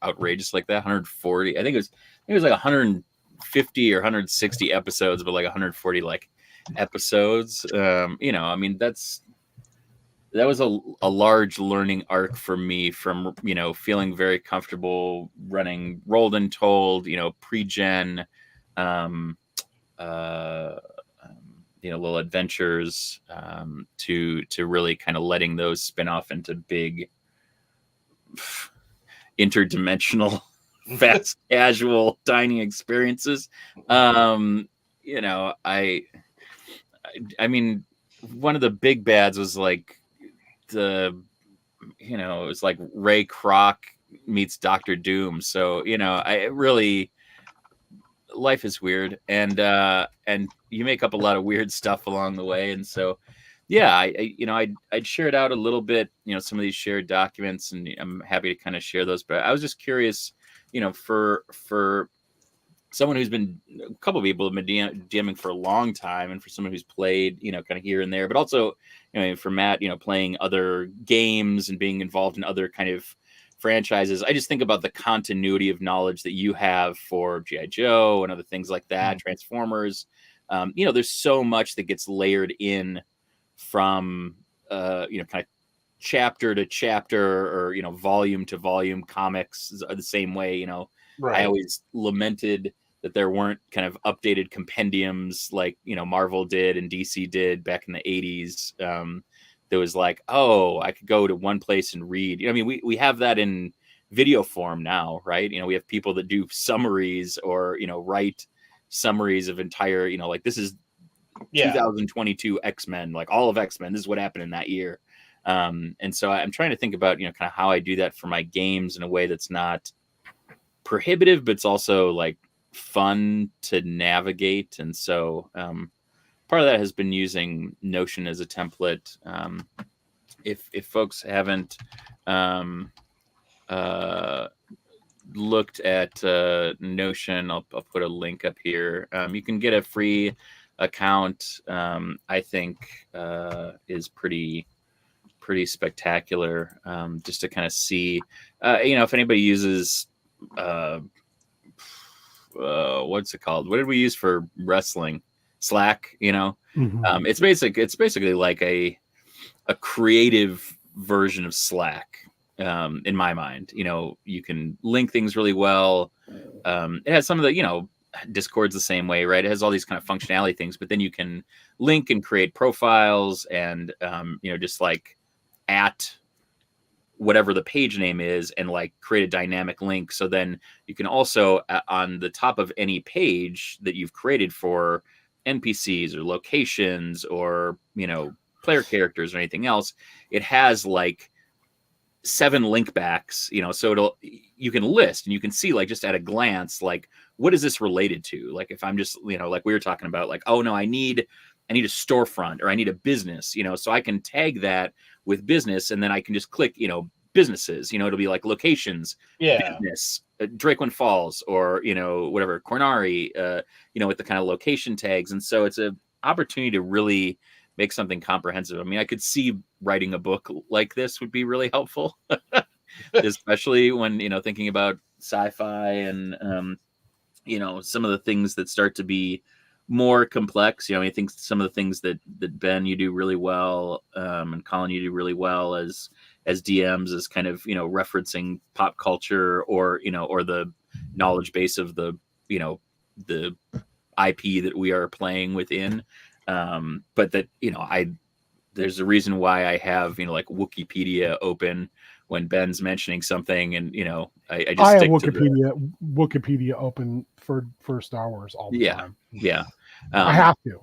outrageous like that, 140. I think it was like 150 or 160 episodes, but like 140 like episodes. That was a large learning arc for me, from feeling very comfortable running Rolled and Told, pre-gen, little adventures, to really kind of letting those spin off into big interdimensional fast casual dining experiences. one of the big bads was like it was like Ray Kroc meets Dr. Doom. So, I really, life is weird, and you make up a lot of weird stuff along the way. And so, yeah, I'd share it out a little bit, some of these shared documents, and I'm happy to kind of share those. But I was just curious, for someone who's been, a couple of people have been DMing for a long time, and for someone who's played, kind of here and there, but also, for Matt, playing other games and being involved in other kind of franchises. I just think about the continuity of knowledge that you have for G.I. Joe and other things like that, Transformers. There's so much that gets layered in from, kind of chapter to chapter, or, volume to volume. Comics are the same way, Right. I always lamented that there weren't kind of updated compendiums like, Marvel did and DC did back in the 80s. There was like, oh, I could go to one place and read. I mean, we have that in video form now, right? We have people that do summaries or, write summaries of entire, like this is 2022 X-Men, like all of X-Men. This is what happened in that year. And so I'm trying to think about, kind of how I do that for my games in a way that's not prohibitive, but it's also like fun to navigate. And so part of that has been using Notion as a template. If folks haven't looked at Notion, I'll put a link up here. You can get a free account. I think is pretty spectacular, just to kind of see, if anybody uses what's it called? What did we use for wrestling? Slack, It's basically like a creative version of Slack, in my mind. You can link things really well. It has some of the, Discord's the same way, right? It has all these kind of functionality things, but then you can link and create profiles and, just like at whatever the page name is and like create a dynamic link. So then you can also, on the top of any page that you've created for NPCs or locations or, player characters or anything else, it has like 7 link backs, so you can list and you can see like just at a glance, like, what is this related to? Like if I'm just, like we were talking about, like, oh no, I need a storefront or I need a business, so I can tag that with business, and then I can just click, businesses, it'll be like locations, business, Drakeland Falls, or, whatever, Cornari, with the kind of location tags. And so it's an opportunity to really make something comprehensive. I mean, I could see writing a book like this would be really helpful, especially when, thinking about sci-fi and, some of the things that start to be more complex. I think some of the things that Ben, you do really well, and Colin, you do really well as DMs, is kind of, referencing pop culture or, or the knowledge base of the, the IP that we are playing within. But that, there's a reason why I have, like Wikipedia open when Ben's mentioning something, and, I just have stick Wikipedia open for Star Wars all the time. Yeah. I have to.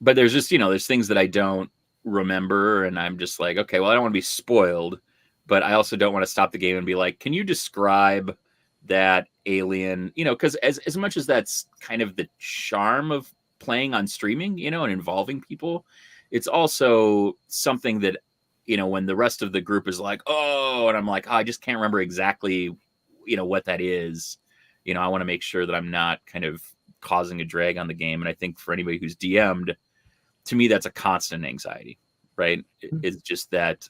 But there's just, there's things that I don't remember, and I'm just like, okay, well, I don't want to be spoiled, but I also don't want to stop the game and be like, can you describe that alien? Because as much as that's kind of the charm of playing on streaming, and involving people, it's also something that, when the rest of the group is like, oh, and I'm like, oh, I just can't remember exactly, what that is. I want to make sure that I'm not kind of causing a drag on the game. And I think for anybody who's DM'd, to me, that's a constant anxiety, right? It's just that,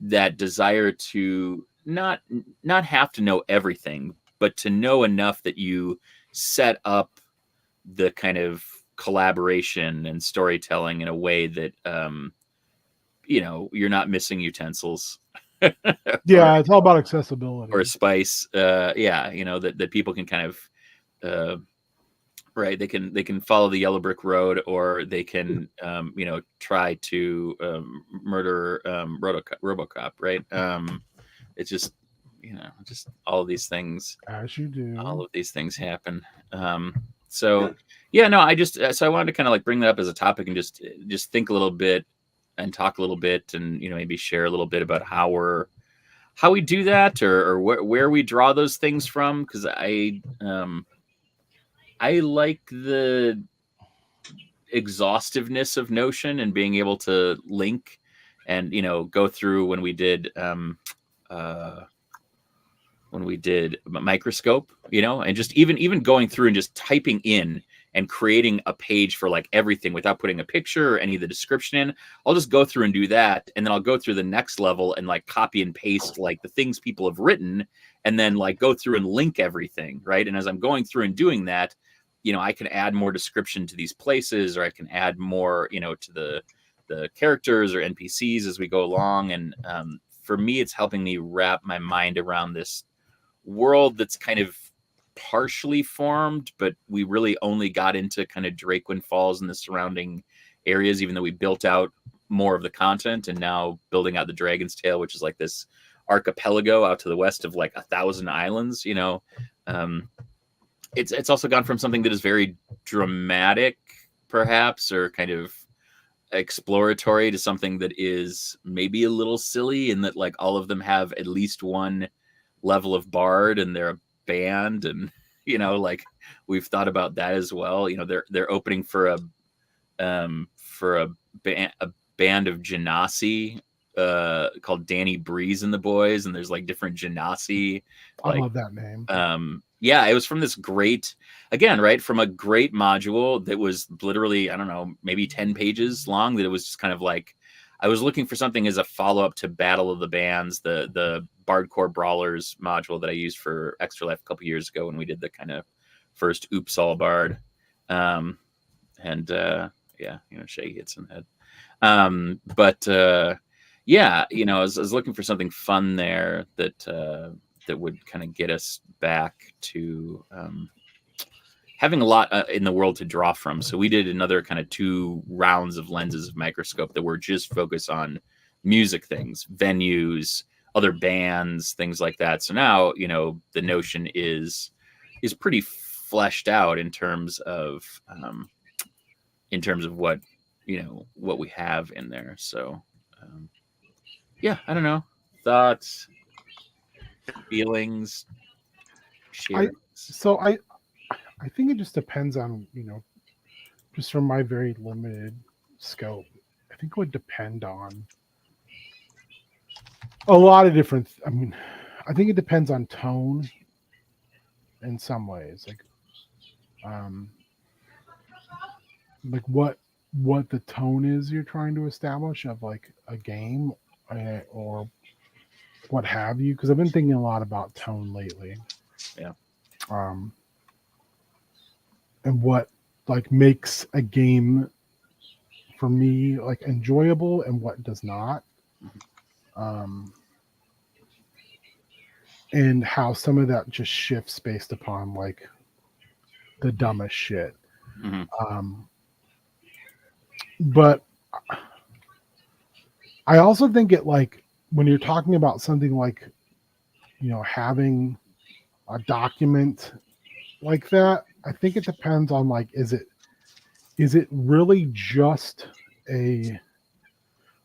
that desire to not have to know everything, but to know enough that you set up the kind of collaboration and storytelling in a way that, you're not missing utensils. Yeah, it's all about accessibility. Or spice. That people can kind of, right. They can follow the yellow brick road, or they can, try to murder RoboCop, right? It's just, just all of these things. As you do. All of these things happen. So yeah, no, I just so I wanted to kind of like bring that up as a topic and just think a little bit and talk a little bit and maybe share a little bit about how we do that or where we draw those things from, because I like the exhaustiveness of Notion and being able to link and go through when we did Microscope, and just even going through and just typing in and creating a page for like everything without putting a picture or any of the description in. I'll just go through and do that, and then I'll go through the next level and like copy and paste like the things people have written, and then like go through and link everything, right? And as I'm going through and doing that, I can add more description to these places, or I can add more, to the characters or NPCs as we go along. And for me, it's helping me wrap my mind around this world that's kind of partially formed, but we really only got into kind of Drakewind Falls and the surrounding areas, even though we built out more of the content, and now building out the Dragon's Tail, which is like this archipelago out to the west of like 1,000 islands. It's also gone from something that is very dramatic, perhaps, or kind of exploratory, to something that is maybe a little silly, in that like all of them have at least one level of bard and they're a band, and like we've thought about that as well. They're opening for a band of genasi called Danny Breeze and the Boys, and there's like different genasi. I love that name. Yeah, it was from this great, again, right, from a great module that was literally, I don't know, maybe 10 pages long, that it was just kind of like, I was looking for something as a follow-up to Battle of the Bands, the Bardcore Brawlers module that I used for Extra Life a couple years ago when we did the kind of first Oops All Bard. Yeah, Shaggy hits in the head. Yeah, I was looking for something fun there that would kind of get us back to having a lot in the world to draw from. So we did another kind of 2 rounds of lenses of Microscope that were just focused on music things, venues, other bands, things like that. So now, the Notion is pretty fleshed out in terms of what, what we have in there. So, yeah, I don't know. Thoughts, feelings, shares. I think it just depends on, just from my very limited scope. I think it would depend on a lot of different. I think it depends on tone in some ways, like what the tone is you're trying to establish of like a game or what have you. Because I've been thinking a lot about tone lately. Yeah. And what like makes a game for me like enjoyable and what does not. And how some of that just shifts based upon like the dumbest shit. But I also think it like when you're talking about something like, having a document like that, I think it depends on like, is it really just a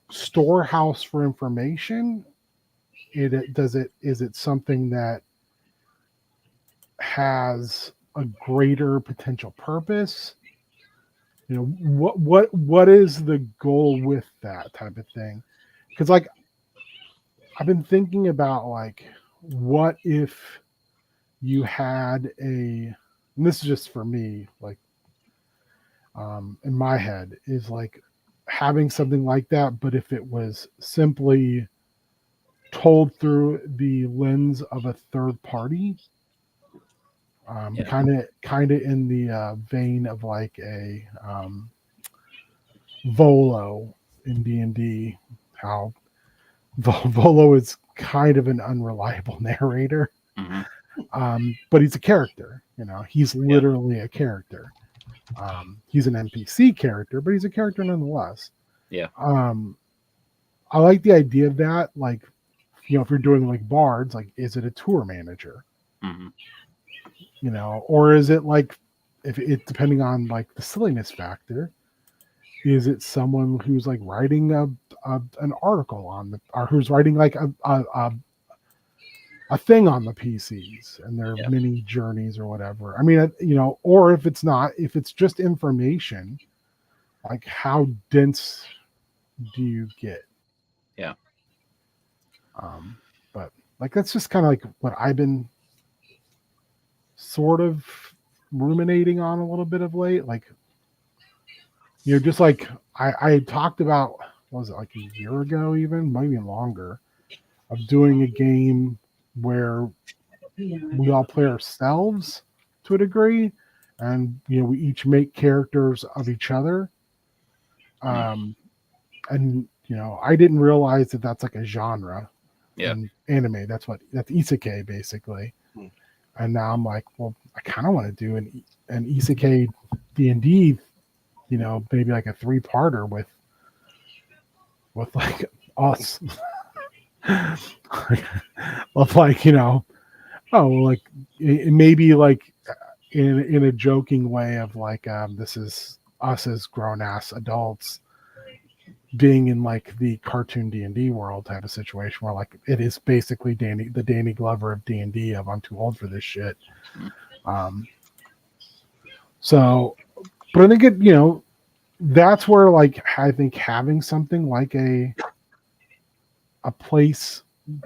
storehouse for information? Is it something that has a greater potential purpose? What is the goal with that type of thing? Because like I've been thinking about like, what if you had and this is just for me, like in my head, is like having something like that, but if it was simply told through the lens of a third party, kind of in the vein of like a Volo in D&D, how Volo is kind of an unreliable narrator. But he's a character, he's literally a character. He's an NPC character, but he's a character nonetheless. Yeah. I like the idea of that. Like, if you're doing like bards, like, is it a tour manager? Or is it like if it depending on like the silliness factor, is it someone who's like writing an article on the, or who's writing like a thing on the PCs and their mini journeys or whatever. I mean, you know, or if it's not, if it's just information, like how dense do you get? Yeah. But like that's just kind of like what I've been sort of ruminating on a little bit of late. Like, you know, just like I had talked about, what was it, like a year ago, even maybe longer, of doing a game where we all play ourselves to a degree, and you know, we each make characters of each other. And you know, I didn't realize that that's like a genre in anime. That's isekai basically. And now I'm like, well, I kind of want to do an isekai D&D, you know, maybe like a 3-parter with like us. Of like, you know, oh, like it maybe like in a joking way of like, this is us as grown ass adults being in like the cartoon D&D world type of situation where like it is basically the Danny Glover of D&D of I'm too old for this shit. So, but I think it, you know, that's where like I think having something like a place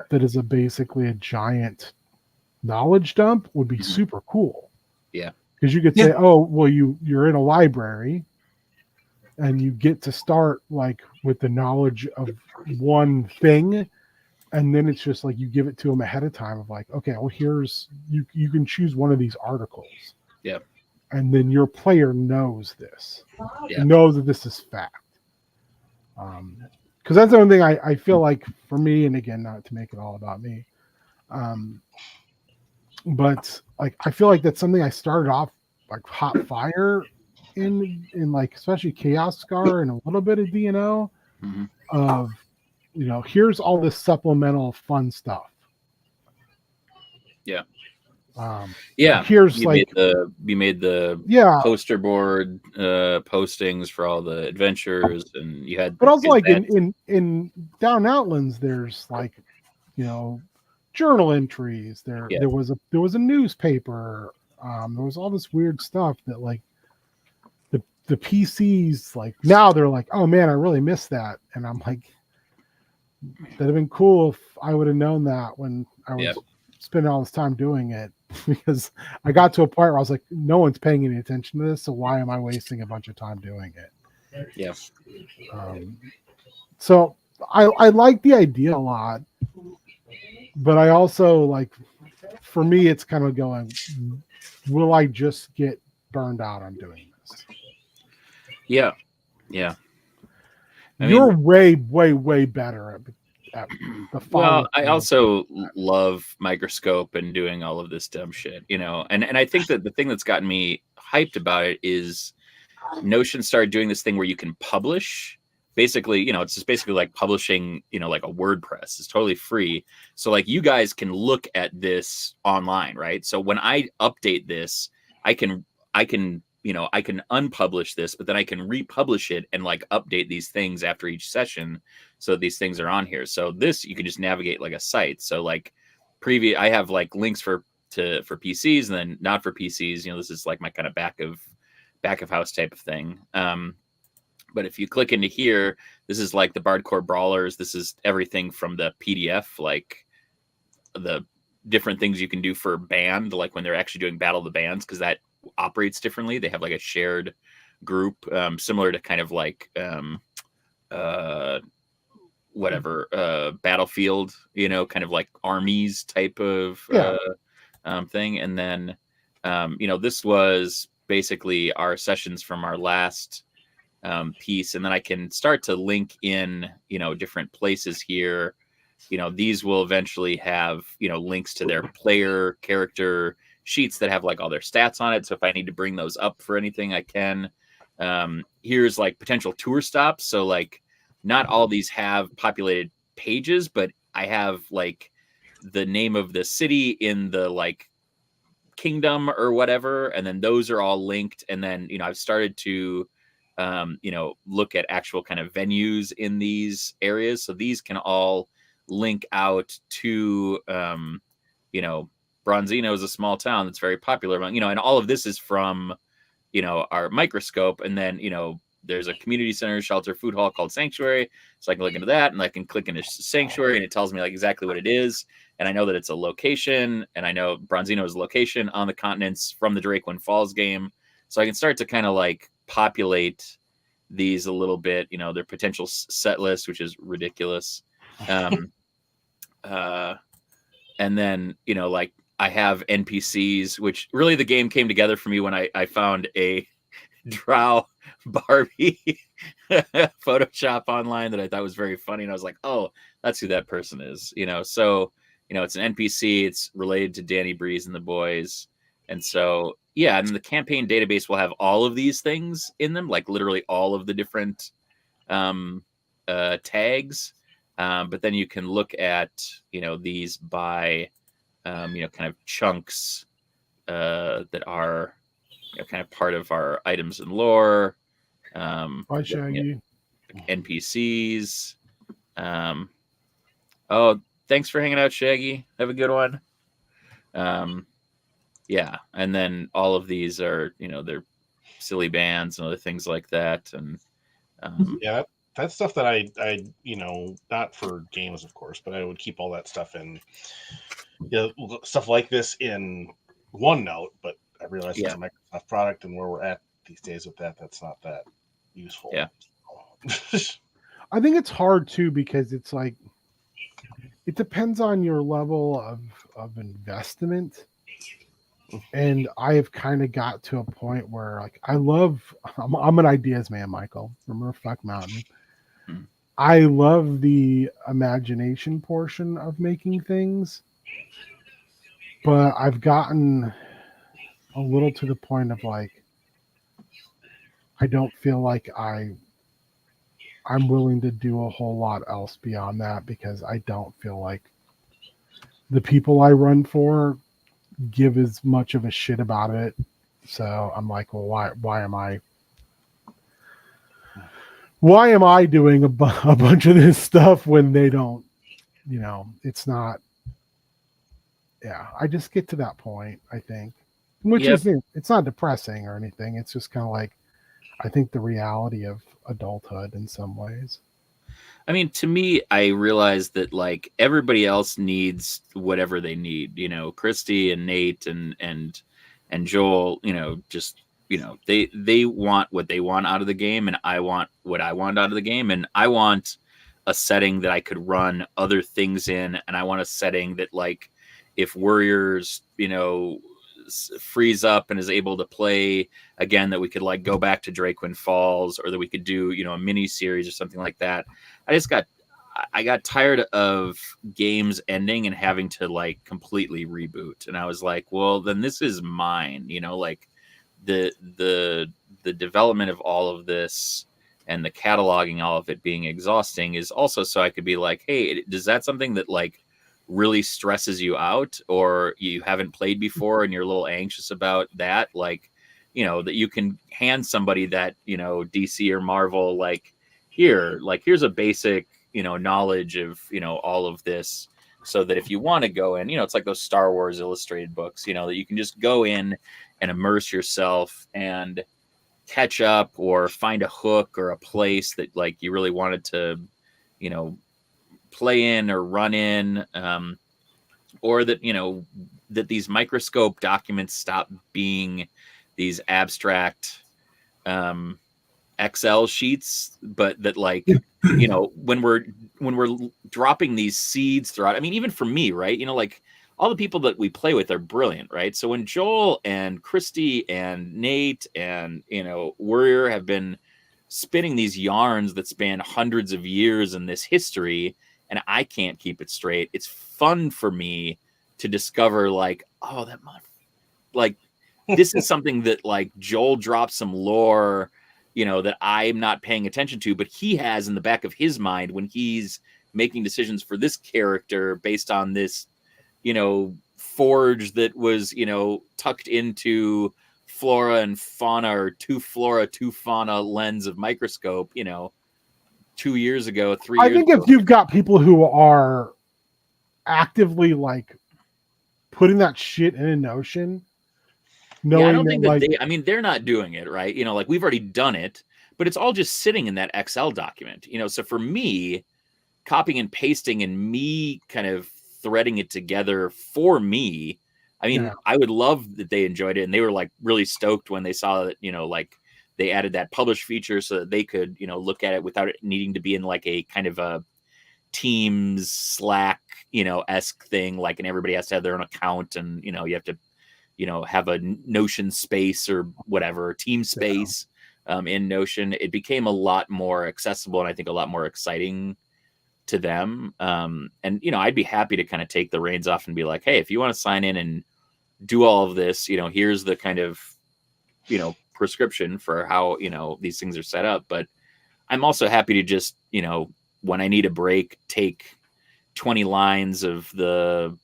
that is basically a giant knowledge dump would be super cool. Yeah. Because you could say, oh, well, you're in a library and you get to start like with the knowledge of one thing, and then it's just like you give it to them ahead of time of like, okay, well, here's you can choose one of these articles. Yeah. And then your player knows this. Knows that this is fact. Because that's the only thing I feel like for me, and again, not to make it all about me, but like I feel like that's something I started off like hot fire in like especially Chaos Scar and a little bit of DNO of, you know, here's all this supplemental fun stuff. Yeah. Yeah. Here's you like made the poster board postings for all the adventures, and you had. But also like in Down Outlands, there's like, you know, journal entries. There was a newspaper. There was all this weird stuff that like the PCs like now they're like, oh man, I really missed that, and I'm like, that'd have been cool if I would have known that when I was spending all this time doing it, because I got to a point where I was like, no one's paying any attention to this, so why am I wasting a bunch of time doing it? Yeah. So I like the idea a lot, but I also like, for me, it's kind of going, will I just get burned out on doing this? Yeah. Yeah. You're way, way, way better at the well, I also love Microscope and doing all of this dumb shit, you know, and I think that the thing that's gotten me hyped about it is Notion started doing this thing where you can publish. Basically, you know, it's just basically like publishing, you know, like a WordPress. It's totally free. So like you guys can look at this online, right? So when I update this, I can, you know, I can unpublish this, but then I can republish it and like update these things after each session. So these things are on here. So this, you can just navigate like a site. So like I have like links for PCs and then not for PCs. You know, this is like my kind of back of house type of thing. But if you click into here, this is like the Bardcore Brawlers. This is everything from the PDF, like the different things you can do for band, like when they're actually doing Battle of the Bands, because that operates differently. They have like a shared group, similar to kind of like Battlefield, you know, kind of like armies type of thing. And then you know, this was basically our sessions from our last piece, and then I can start to link in, you know, different places here. You know, these will eventually have, you know, links to their player character sheets that have like all their stats on it. So if I need to bring those up for anything, I can. Here's like potential tour stops. So like not all these have populated pages, but I have like the name of the city in the like kingdom or whatever, and then those are all linked. And then I've started to look at actual kind of venues in these areas, so these can all link out to Bronzino is a small town that's very popular, and all of this is from our microscope. And then there's a community center, shelter, food hall called Sanctuary, so I can look into that, and I can click into Sanctuary, and it tells me like exactly what it is, and I know that it's a location, and I know Bronzino is a location on the continents from the Drakewind Falls game, so I can start to kind of like populate these a little bit, their potential set list, which is ridiculous. And then like I have NPCs, which really the game came together for me when I found a Drow Barbie Photoshop online that I thought was very funny, and I was like, oh, that's who that person is. So it's an NPC, it's related to Danny Breeze and the boys. And so and the campaign database will have all of these things in them, like literally all of the different tags. But then you can look at these by kind of chunks that are kind of part of our items and lore. Bye, Shaggy. NPCs. Oh, thanks for hanging out, Shaggy. Have a good one. And then all of these are they're silly bands and other things like that. And that's stuff that I not for games, of course, but I would keep all that stuff in stuff like this in OneNote. But I realize it's a Microsoft product, and where we're at these days with that's not that useful. I think it's hard too, because it's like it depends on your level of investment. And I have kind of got to a point where like I'm an ideas man, Michael. Remember Fuck Mountain? I love the imagination portion of making things, but I've gotten a little to the point of like I don't feel like I'm willing to do a whole lot else beyond that, because I don't feel like the people I run for give as much of a shit about it. So I'm like, well, why am I doing a bunch of this stuff when they don't, it's not. I just get to that point, I think, which is, it's not depressing or anything. It's just kind of like, I think the reality of adulthood in some ways. I mean, to me, I realize that like everybody else needs whatever they need. Christy and Nate and Joel. They want what they want out of the game, and I want what I want out of the game, and I want a setting that I could run other things in, and I want a setting that like if Warriors, frees up and is able to play again, that we could like go back to Drakewind Falls, or that we could do a mini series or something like that. I got tired of games ending and having to like completely reboot, and I was like, well, then this is mine. Like the development of all of this and the cataloging, all of it being exhausting, is also so I could be like, hey, does that something that like really stresses you out, or you haven't played before and you're a little anxious about that, like that you can hand somebody that DC or Marvel, like here's a basic knowledge of all of this, so that if you want to go in, it's like those Star Wars illustrated books, that you can just go in and immerse yourself and catch up, or find a hook or a place that like you really wanted to play in or run in, or that that these microscope documents stop being these abstract Excel sheets, but that like when we're dropping these seeds throughout. I mean, even for me, right? Like all the people that we play with are brilliant, right? So when Joel and Christy and Nate and Warrior have been spinning these yarns that span hundreds of years in this history, and I can't keep it straight, it's fun for me to discover like, oh, that like this is something that like Joel dropped some lore, that I'm not paying attention to, but he has in the back of his mind when he's making decisions for this character based on this, forge that was, you know, tucked into flora and fauna, or two flora, two fauna lens of microscope, you know, 2 years ago, 3 years I think ago. if you've got people who are actively like putting that shit in a Notion, knowing I don't that, think like, that they, I mean, they're not doing it, right? You know, like we've already done it, but it's all just sitting in that Excel document, you know. So for me, copying and pasting and me kind of threading it together for me, I mean, I would love that they enjoyed it, and they were like really stoked when they saw that, you know, like they added that publish feature so that they could, you know, look at it without it needing to be in like a kind of a Teams Slack, you know, esque thing, like, and everybody has to have their own account, and, you know, you have to, you know, have a Notion space or whatever, team space in Notion. It became a lot more accessible, and I think a lot more exciting to them. And, you know, I'd be happy to kind of take the reins off and be like, hey, if you want to sign in and do all of this, you know, here's the kind of, you know, prescription for how, you know, these things are set up. But I'm also happy to just, you know, when I need a break, take 20 lines of the,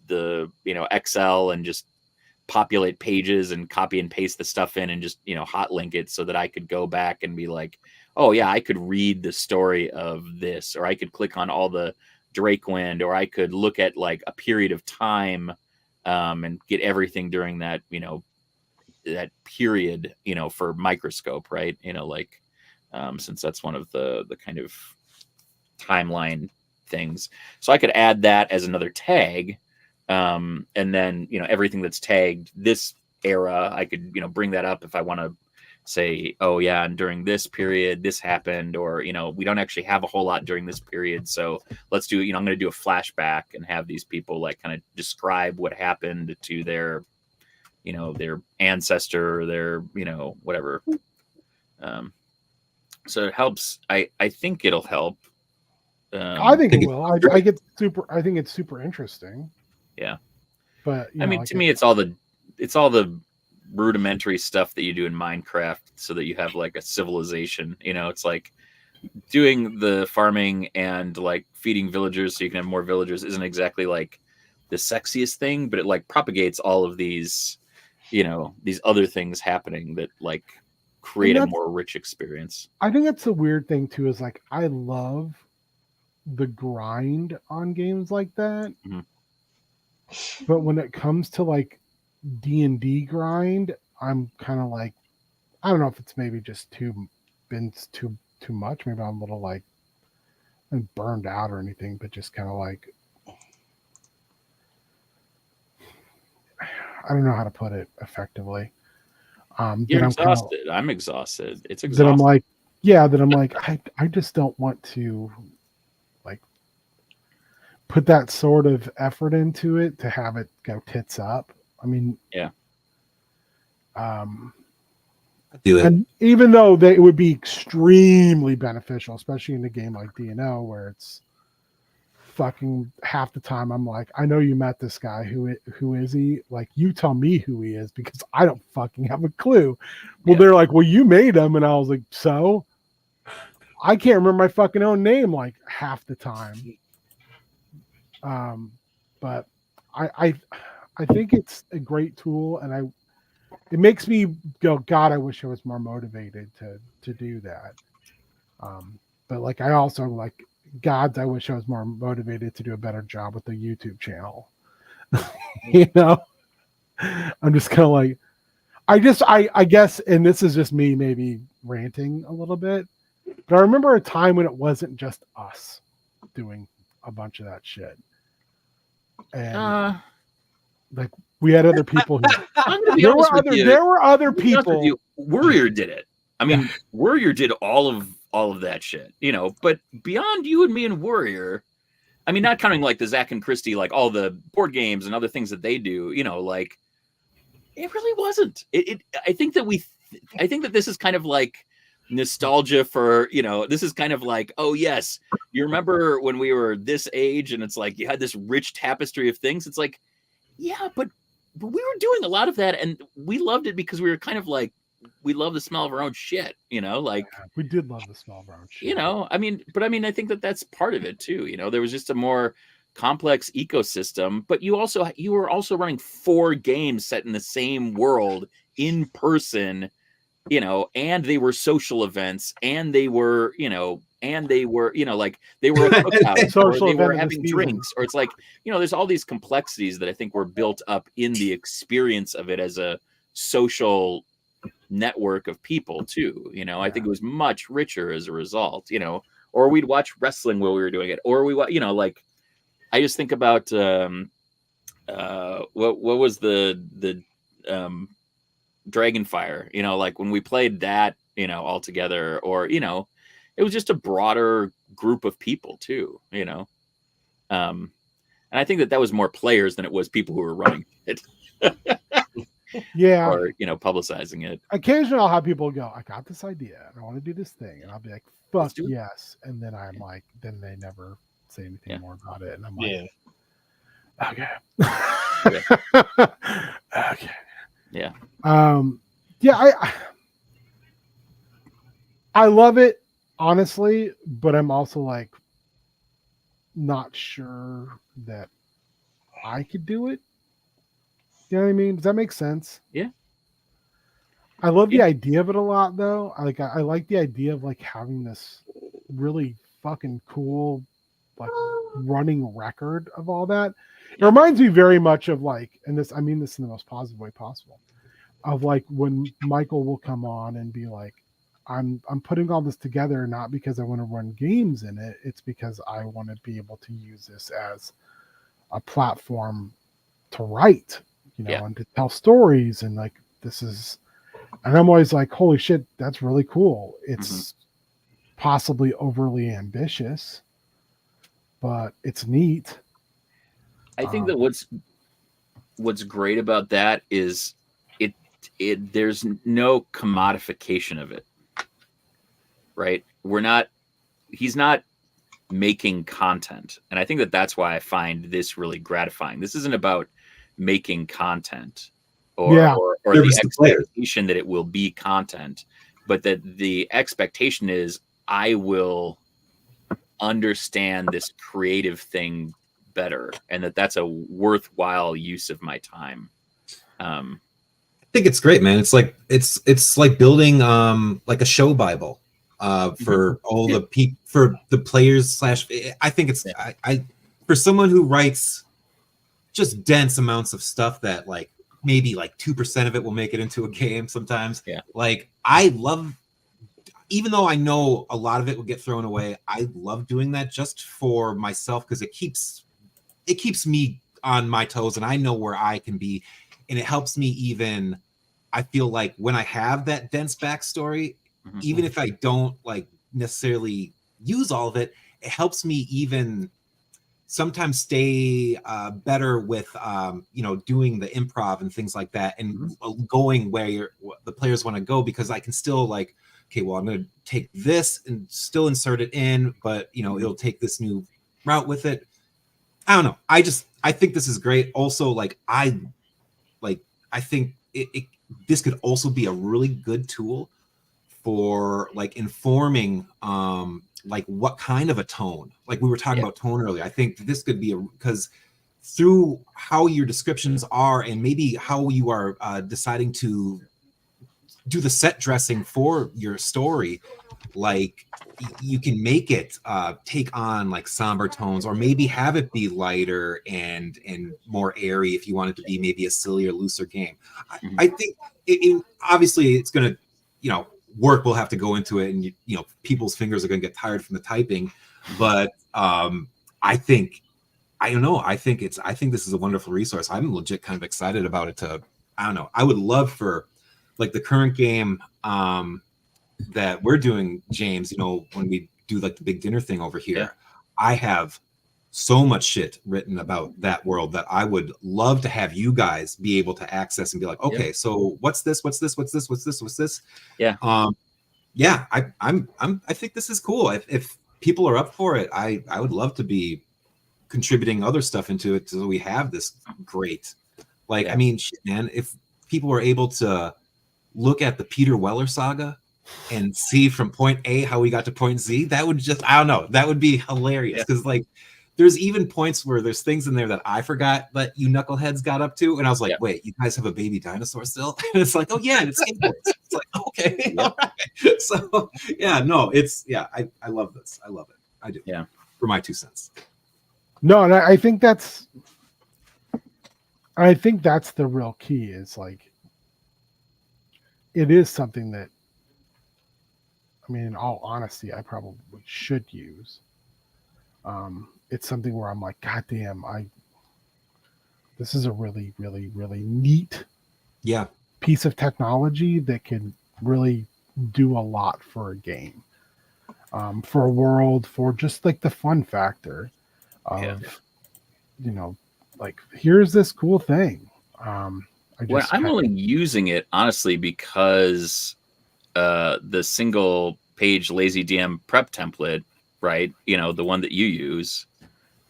you know, Excel and just populate pages and copy and paste the stuff in and just, you know, hot link it so that I could go back and be like, oh yeah, I could read the story of this, or I could click on all the Drake Wind, or I could look at like a period of time and get everything during that, you know, that period, you know, for microscope, right? You know, like since that's one of the kind of timeline things. So I could add that as another tag. And then, you know, everything that's tagged this era, I could, you know, bring that up if I want to say, oh yeah, and during this period, this happened, or, you know, we don't actually have a whole lot during this period. So let's do, you know, I'm going to do a flashback and have these people like kind of describe what happened to their, you know, their ancestor, or their, you know, whatever. So it helps. I think it'll help. I think it will. I think it's super interesting. Yeah. But I mean, to me, it's all the rudimentary stuff that you do in Minecraft so that you have like a civilization. You know, it's like doing the farming and like feeding villagers so you can have more villagers isn't exactly like the sexiest thing, but it like propagates all of these, you know, these other things happening that like create a more rich experience. I think that's the weird thing too, is like I love the grind on games like that. Mm-hmm. But when it comes to like D&D grind, I'm kind of like, I don't know if it's maybe just too much. Maybe I'm a little like burned out or anything, but just kind of like, I don't know how to put it effectively. You're exhausted. I'm exhausted. It's exhausting. That I'm like, yeah, that I'm like, I just don't want to like put that sort of effort into it to have it go tits up. I mean, yeah. Do it. And even though it would be extremely beneficial, especially in a game like D&O where it's fucking half the time I'm like, I know you met this guy. Who is he? Like, you tell me who he is because I don't fucking have a clue. Well, they're like, well, you made him, and I was like, so I can't remember my fucking own name like half the time. But I think it's a great tool, and it makes me go, God, I wish I was more motivated to do that. But like, I also like, God, I wish I was more motivated to do a better job with the YouTube channel. You know, I'm just kind of like, I guess, and this is just me maybe ranting a little bit, but I remember a time when it wasn't just us doing a bunch of that shit. And like, we had other people who there were other people. Warrior did it. I mean, Warrior did all of that shit, you know, but beyond you and me and Warrior, I mean, not counting like the Zach and Christy, like all the board games and other things that they do, you know, like it really wasn't. I think that this is kind of like nostalgia for, you know, this is kind of like, oh yes, you remember when we were this age and it's like you had this rich tapestry of things. It's like, yeah, but we were doing a lot of that and we loved it because we were kind of like, we love the smell of our own shit, you know, like we did love the smell of our own shit, you know, I mean, I think that that's part of it too. You know, there was just a more complex ecosystem, but you were also running 4 games set in the same world in person, you know, and they were social events, and they were, you know, like they were a cookout, or they were having drinks, or it's like, you know, there's all these complexities that I think were built up in the experience of it as a social network of people too. You know, I think it was much richer as a result, you know, or we'd watch wrestling while we were doing it, or you know, like, I just think about what was the Dragonfire, you know, like when we played that, you know, all together, or, you know, it was just a broader group of people too, you know. And I think that was more players than it was people who were running it. Yeah. Or, you know, publicizing it. Occasionally I'll have people go, I got this idea and I want to do this thing. And I'll be like, fuck yes. And then I'm like, then they never say anything more about it. And I'm like, okay. Okay. Yeah. I love it, honestly, but I'm also like not sure that I could do it. You know what I mean? Does that make sense? Yeah. I love the idea of it a lot, though. I like the idea of like having this really fucking cool, like, running record of all that. It reminds me very much of like, and this, I mean this in the most positive way possible, of like when Michael will come on and be like, I'm putting all this together not because I want to run games in it. It's because I want to be able to use this as a platform to write, you know, and to tell stories. And like, this is, and I'm always like, holy shit, that's really cool. It's possibly overly ambitious, but it's neat. I think that what's great about that is it there's no commodification of it. Right? He's not making content. And I think that that's why I find this really gratifying. This isn't about making content or the expectation that it will be content, but that the expectation is I will understand this creative thing better, and that's a worthwhile use of my time. I think it's great, man. It's like building like a show Bible for all for the players / I think it's I for someone who writes just dense amounts of stuff that like maybe like 2% of it will make it into a game sometimes. Yeah. Like I love, even though I know a lot of it will get thrown away, I love doing that just for myself because it keeps me on my toes and I know where I can be, and it helps me even. I feel like when I have that dense backstory, even if I don't like necessarily use all of it, it helps me even sometimes stay better with you know, doing the improv and things like that, and going where the players want to go, because I can still like, okay, well, I'm going to take this and still insert it in, but you know, it'll take this new route with it. I don't know. I think this is great. Also, like I think this could also be a really good tool for like informing like what kind of a tone, like we were talking about tone earlier. I think this could be because through how your descriptions are and maybe how you are deciding to do the set dressing for your story, like you can make it take on like somber tones, or maybe have it be lighter and more airy if you want it to be maybe a sillier, looser game. I think obviously it's going to, you know, work will have to go into it, and you know, people's fingers are going to get tired from the typing, but I think this is a wonderful resource. I'm legit kind of excited about it. I don't know, I would love for like the current game that we're doing, James, you know, when we do like the big dinner thing over here, I have so much shit written about that world that I would love to have you guys be able to access and be like, okay, so what's this? Yeah. I think this is cool. If people are up for it, I would love to be contributing other stuff into it so we have this great, like, I mean, shit, man, if people were able to look at the Peter Weller saga and see from point A how we got to point Z, that would just, I don't know, that would be hilarious. Because like there's even points where there's things in there that I forgot that you knuckleheads got up to, and I was like, wait, you guys have a baby dinosaur still? And it's like, oh yeah, and it's skateboards. It's like, okay, all right. So yeah, no, it's I love this. I love it. I do. Yeah. For my 2 cents. No, and I think that's the real key is like it is something that, I mean, in all honesty, I probably should use. It's something where I'm like, God damn, this is a really, really, really neat piece of technology that can really do a lot for a game, for a world, for just like the fun factor of, you know, like here's this cool thing. I'm only using it honestly because the single page lazy DM prep template, right? You know, the one that you use,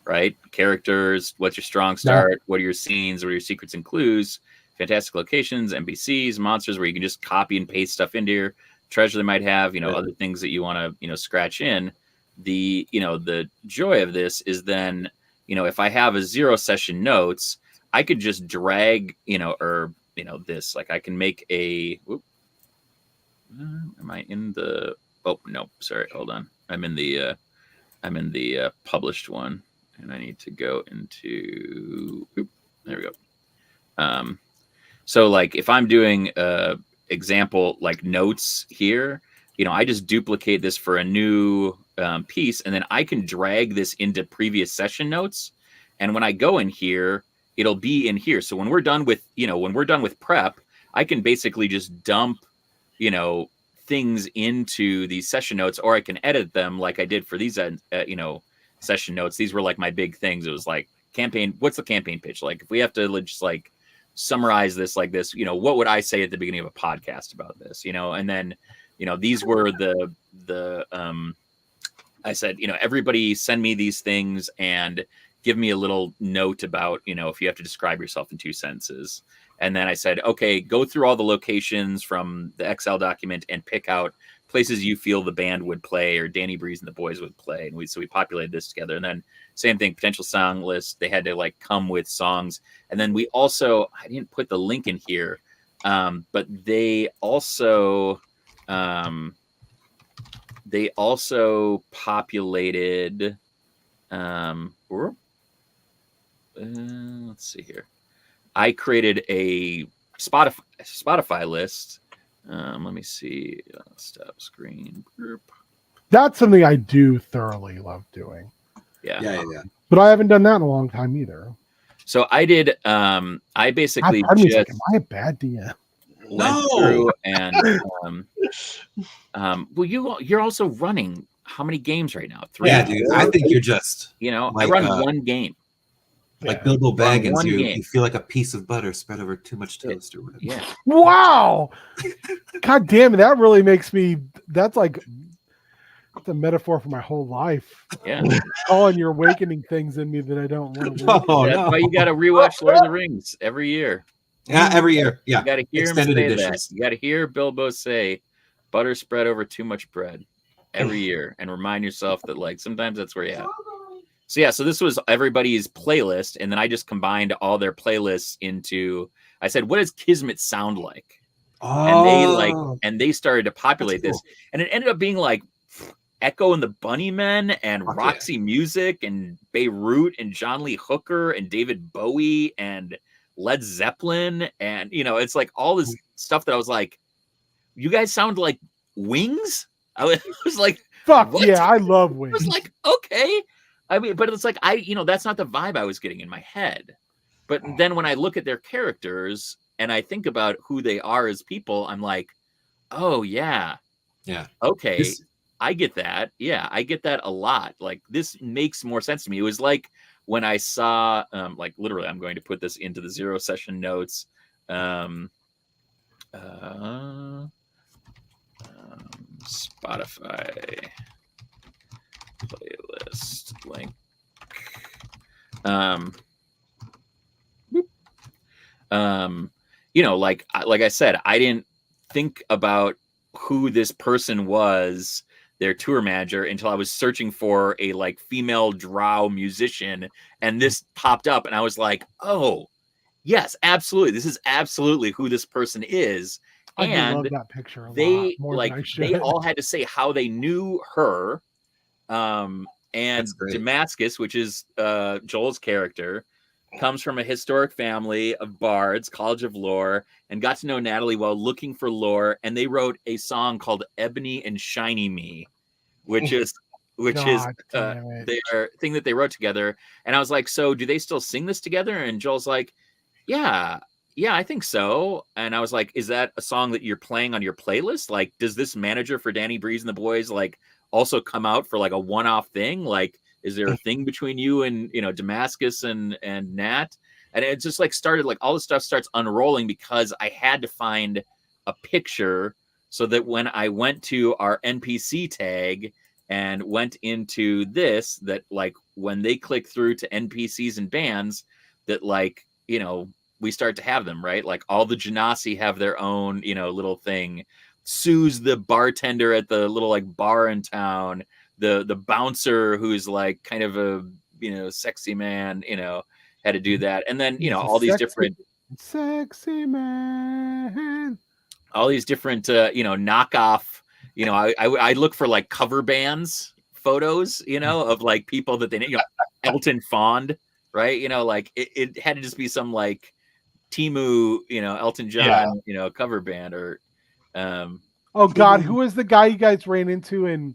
right? Characters, what's your strong start? What are your scenes? What are your secrets and clues? Fantastic locations, NPCs, monsters, where you can just copy and paste stuff into your treasure they might have, you know, other things that you want to, you know, scratch in. The, you know, the joy of this is then, you know, if I have a 0 session notes, I could just drag, you know, or, you know, this, like I can make a, am I in the, oh, no, sorry, hold on. I'm in the published one, and I need to go into, there we go. So like if I'm doing example, like notes here, you know, I just duplicate this for a new piece, and then I can drag this into previous session notes. And when I go in here, it'll be in here. So when we're done with, you know, when we're done with prep, I can basically just dump, you know, things into these session notes, or I can edit them like I did for these, you know, session notes. These were like my big things. It was like campaign. What's the campaign pitch? Like if we have to just like summarize this like this, you know, what would I say at the beginning of a podcast about this, you know? And then, you know, these were I said, you know, everybody send me these things and give me a little note about, you know, if you have to describe yourself in 2 sentences. And then I said, okay, go through all the locations from the Excel document and pick out places you feel the band would play or Danny Breeze and the boys would play. And so we populated this together. And then same thing, potential song list. They had to like come with songs. And then we also, I didn't put the link in here, but they also populated, let's see here. I created a Spotify list. Let me see. Stop screen. That's something I do thoroughly love doing. Yeah. But I haven't done that in a long time either. So I did. I basically am just I a bad DM? Went through and well, you're also running how many games right now? 3. Yeah, dude. I think you're just, you know, like, I run one game. Like Bilbo Baggins, you game. feel like a piece of butter spread over too much toast or whatever. Yeah. Wow. God damn it. That really makes me, that's like the metaphor for my whole life. Yeah. Calling you're awakening things in me that I don't want to That's why you got to rewatch Lord of the Rings every year. Yeah, every year. Yeah. You got to hear Extended him say editions. that. You got to hear Bilbo say butter spread over too much bread every year, and remind yourself that like sometimes that's where you're at. So yeah, so this was everybody's playlist, and then I just combined all their playlists into. I said, "What does Kismet sound like?" And they started to populate this, and it ended up being like Echo and the Bunnymen and Roxy Music and Beirut and John Lee Hooker and David Bowie and Led Zeppelin, and you know, it's like all this stuff that I was like, "You guys sound like Wings." I was like, "Fuck what? Yeah, I love Wings." I was like, "Okay." I mean, but it's like that's not the vibe I was getting in my head. But then when I look at their characters and I think about who they are as people, I'm like, oh yeah, okay, I get that. Yeah, I get that a lot. Like this makes more sense to me. It was like when I saw, like literally, I'm going to put this into the 0 session notes. Spotify playlist link. You know, like I said, I didn't think about who this person was their tour manager until I was searching for a like female drow musician, and this popped up, and I was like, oh, yes, absolutely. This is absolutely who this person is. I do love And that picture a lot they more like than I should. they all had to say how they knew her. And Damascus, which is Joel's character, comes from a historic family of bards, College of Lore, and got to know Natalie while looking for lore. And they wrote a song called "Ebony and Shiny Me," which is their thing that they wrote together. And I was like, so do they still sing this together? And Joel's like, yeah, I think so. And I was like, is that a song that you're playing on your playlist? Like, does this manager for Danny Breeze and the boys like also come out for like a one-off thing? Like, is there a thing between you and, you know, Damascus and Nat? And it just like started, like all the stuff starts unrolling because I had to find a picture so that when I went to our NPC tag and went into this, that like when they click through to NPCs and bands, that like, you know, we start to have them, right? Like all the Genasi have their own, you know, little thing. Sue's the bartender at the little like bar in town. The bouncer who's like kind of a, you know, sexy man, you know, had to do that. And then, you know, all these different sexy man, all these different, you know, knockoff, you know, I look for like cover bands photos, you know, of like people that they, you know, Elton Fond, right? You know, like it had to just be some like Timu, you know, Elton John, you know, cover band or, oh God, who was the guy you guys ran into in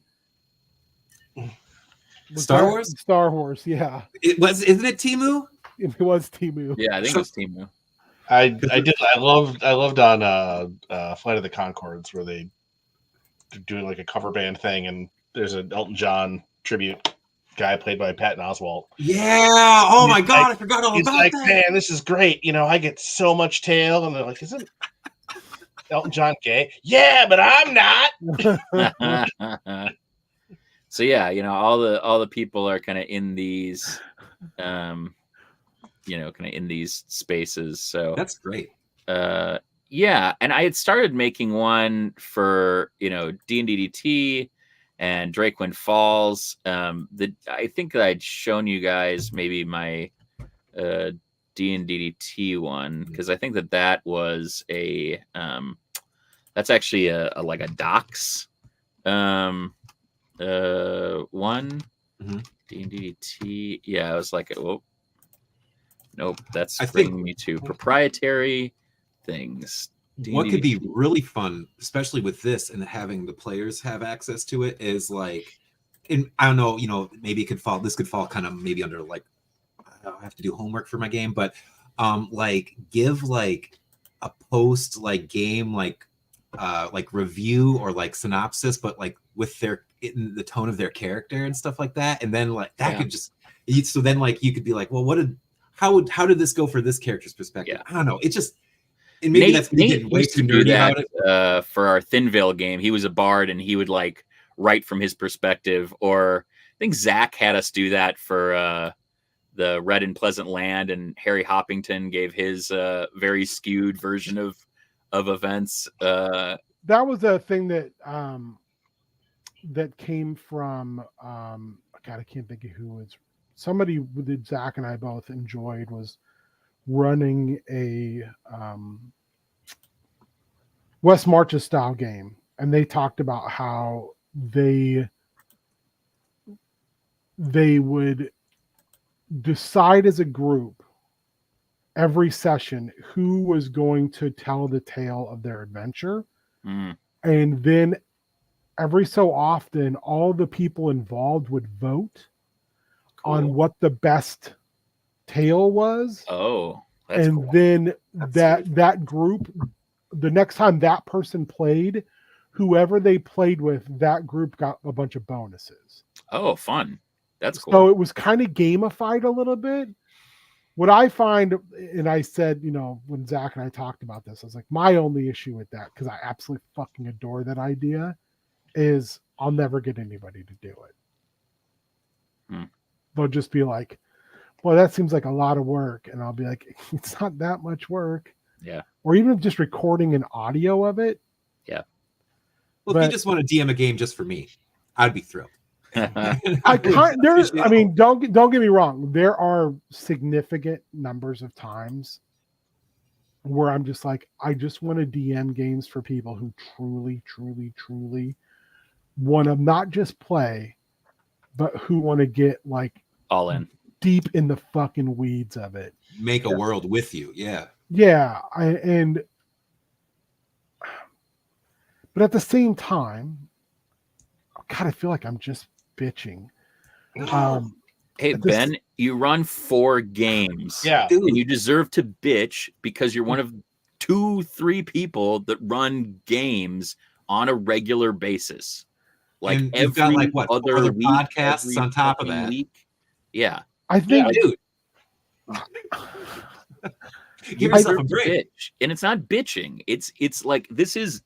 Star Wars? Star Wars, yeah. Isn't it Timu? It was Timu. Yeah, I think it was Timu. I loved on Flight of the Conchords where they're doing like a cover band thing, and there's an Elton John tribute guy played by Patton Oswalt. Yeah. Oh my God, I forgot all about like, that. Man, this is great. You know, I get so much tail, and they're like, isn't Elton John gay? Yeah, but I'm not. So yeah, you know, all the people are kind of in these, you know, kind of in these spaces. So that's great. Yeah, and I had started making one for, you know, D&DDT and Drakewind Falls. I think that I'd shown you guys maybe my D&DDT one, because I think that was a that's actually a like a docs one. D&DDT. Yeah, I was like, oh nope, that's bringing me to proprietary things. What could be really fun, especially with this and having the players have access to it, is like, and I don't know, you know, maybe this could fall kind of maybe under like, I have to do homework for my game, but like give like a post like game like review or like synopsis, but like with their in the tone of their character and stuff like that, and then like that could just, so then like you could be like, well, how did this go for this character's perspective? Yeah. I don't know. It just. And maybe that's me getting way too nerdy about it. For our Thinville game, he was a bard and he would like write from his perspective. Or I think Zach had us do that for the Red and Pleasant Land, and Harry Hoppington gave his very skewed version of events. That was a thing that that came from God, I can't think of who it's. Somebody that Zach and I both enjoyed was running a West Marches style game, and they talked about how they would decide as a group every session who was going to tell the tale of their adventure, and then every so often all the people involved would vote on what the best tale was. Oh, and cool. Then that group, the next time that person played, whoever they played with, that group got a bunch of bonuses. Oh, fun. That's cool. So it was kind of gamified a little bit. What I find, and I said, you know, when Zach and I talked about this, I was like, my only issue with that, because I absolutely fucking adore that idea, is I'll never get anybody to do it. They'll just be like, well, that seems like a lot of work. And I'll be like, it's not that much work. Yeah. Or even just recording an audio of it. Yeah. Well, if you just want to DM a game just for me. I'd be thrilled. I mean, don't get me wrong. There are significant numbers of times where I'm just like, I just want to DM games for people who truly, truly, truly want to not just play, but who want to get like all in deep in the fucking weeds of it. Make a world with you. Yeah. Yeah. But at the same time, God, I feel like I'm just bitching. Hey, Ben, you run 4 games. Yeah. And you deserve to bitch because you're one of 2-3 people that run games on a regular basis. Like and every you've got like what other week, podcasts on top of that. Week. Yeah. I think, dude. Give yourself a break. Bitch. And it's not bitching. It's like this is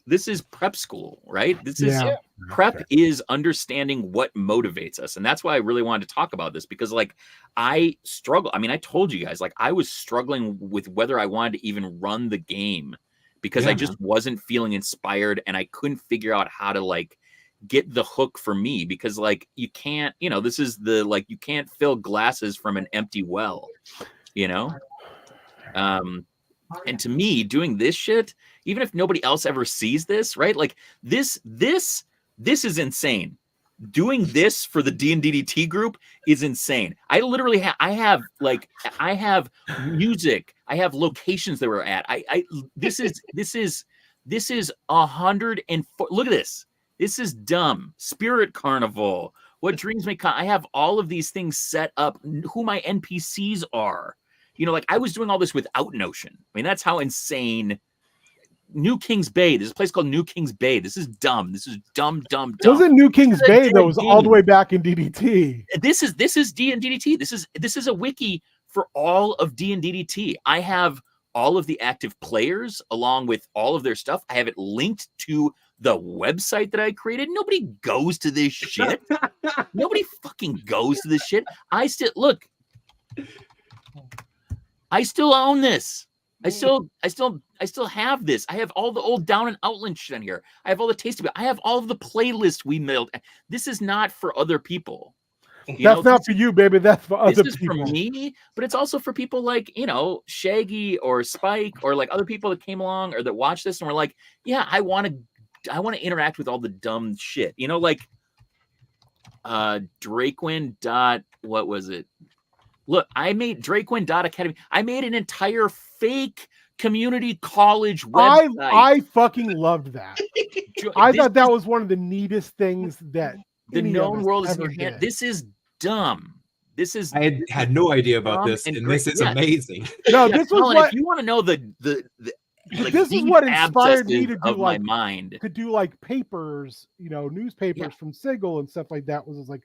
prep school, right? This is prep is understanding what motivates us. And that's why I really wanted to talk about this, because like I struggle. I mean, I told you guys, like I was struggling with whether I wanted to even run the game because I just wasn't feeling inspired and I couldn't figure out how to like get the hook for me, because like you can't, this is the like you can't fill glasses from an empty well, and to me, doing this shit, even if nobody else ever sees this, right? Like this is insane. Doing this for the D&DDT group is insane. I literally I have music. I have locations that we're at. This is 104. Look at this. This is dumb. Spirit Carnival. What dreams may come. I have all of these things set up. Who my NPCs are. Like I was doing all this without Notion. I mean, that's how insane. New Kings Bay. There's a place called New Kings Bay. This is dumb. This is dumb. It wasn't New Kings Bay that was all the way back in DDT. This is D&DDT. This is a wiki for all of D&DDT. I have all of the active players along with all of their stuff. I have it linked to the website that I created. Nobody goes to this shit. Nobody fucking goes to this shit. I still own this. I still have this. I have all the old Down and Outland shit on here. I have all the tasty. I have all of the playlists we mailed. This is not for other people. That's not for you, baby. That's for other people. This is for me, but it's also for people like, Shaggy or Spike or like other people that came along or that watch this and were like, yeah, I want to interact with all the dumb shit. Like Drakewin. What was it? Look, I made Drakewin.academy. I made an entire fake community college website. I fucking loved that. I thought that was one of the neatest things that the known world is in your hand. This is dumb. This is. I had no idea about this, and this is amazing. No, this was what. If you want to know the like, this is what inspired me to do like my mind. To do like papers, newspapers from Sigil and stuff like that. Was like,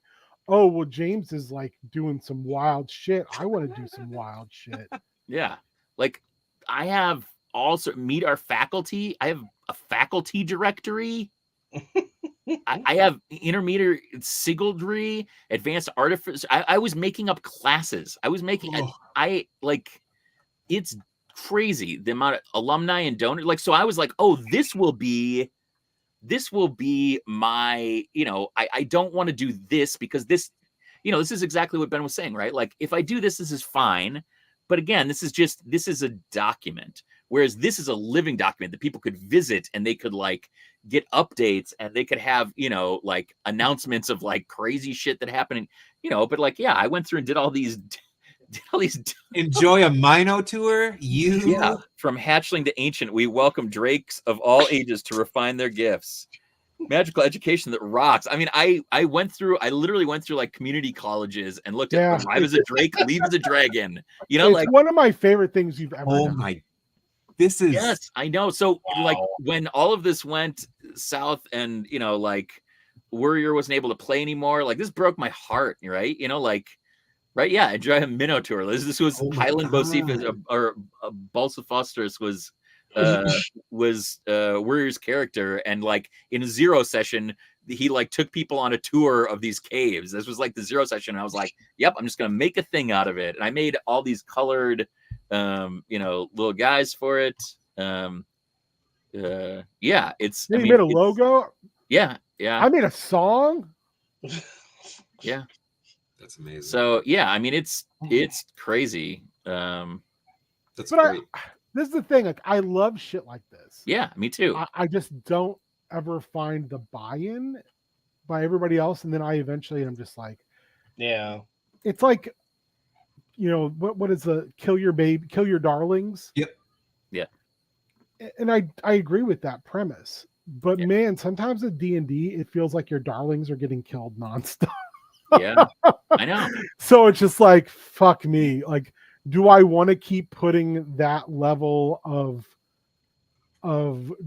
oh well, James is like doing some wild shit. I want to do some wild shit. Yeah, like I have also meet our faculty. I have a faculty directory. I have intermediate sigildry, advanced artifice. I was making up classes. I was making. I like. It's crazy the amount of alumni and donors. Like, so I was like, oh, this will be my. I don't want to do this because this. This is exactly what Ben was saying, right? Like, if I do this, this is fine. But again, this is a document. Whereas this is a living document that people could visit and they could like get updates and they could have, like announcements of like crazy shit that happened. But like, yeah, I went through and did all these. Enjoy a Mino tour. From hatchling to ancient, we welcome drakes of all ages to refine their gifts. Magical education that rocks. I mean, I literally went through like community colleges and looked at arrive as a drake, leave as a dragon. It's like one of my favorite things you've ever done. My, this is yes, I know. So like when all of this went south and like Warrior wasn't able to play anymore, like this broke my heart, right? Right? Yeah, enjoy a Minnow tour. This was Highland Bocephus or Balsaphostus was Warrior's character, and like in a zero session he like took people on a tour of these caves. This was like the zero session, and I was like, yep, I'm just gonna make a thing out of it. And I made all these colored little guys for it. You made a logo. Yeah I made a song. Yeah. That's amazing. So yeah, I mean it's crazy. That's But great. This is the thing. Like, I love shit like this. Yeah, me too. I just don't ever find the buy-in by everybody else, and then I eventually am just like, Yeah. it's like, what is the kill your darlings? Yep. Yeah. And I agree with that premise. But Yeah. man, sometimes at D&D, it feels like your darlings are getting killed nonstop. Yeah, I know. So it's just like, fuck me. Like, do I want to keep putting that level of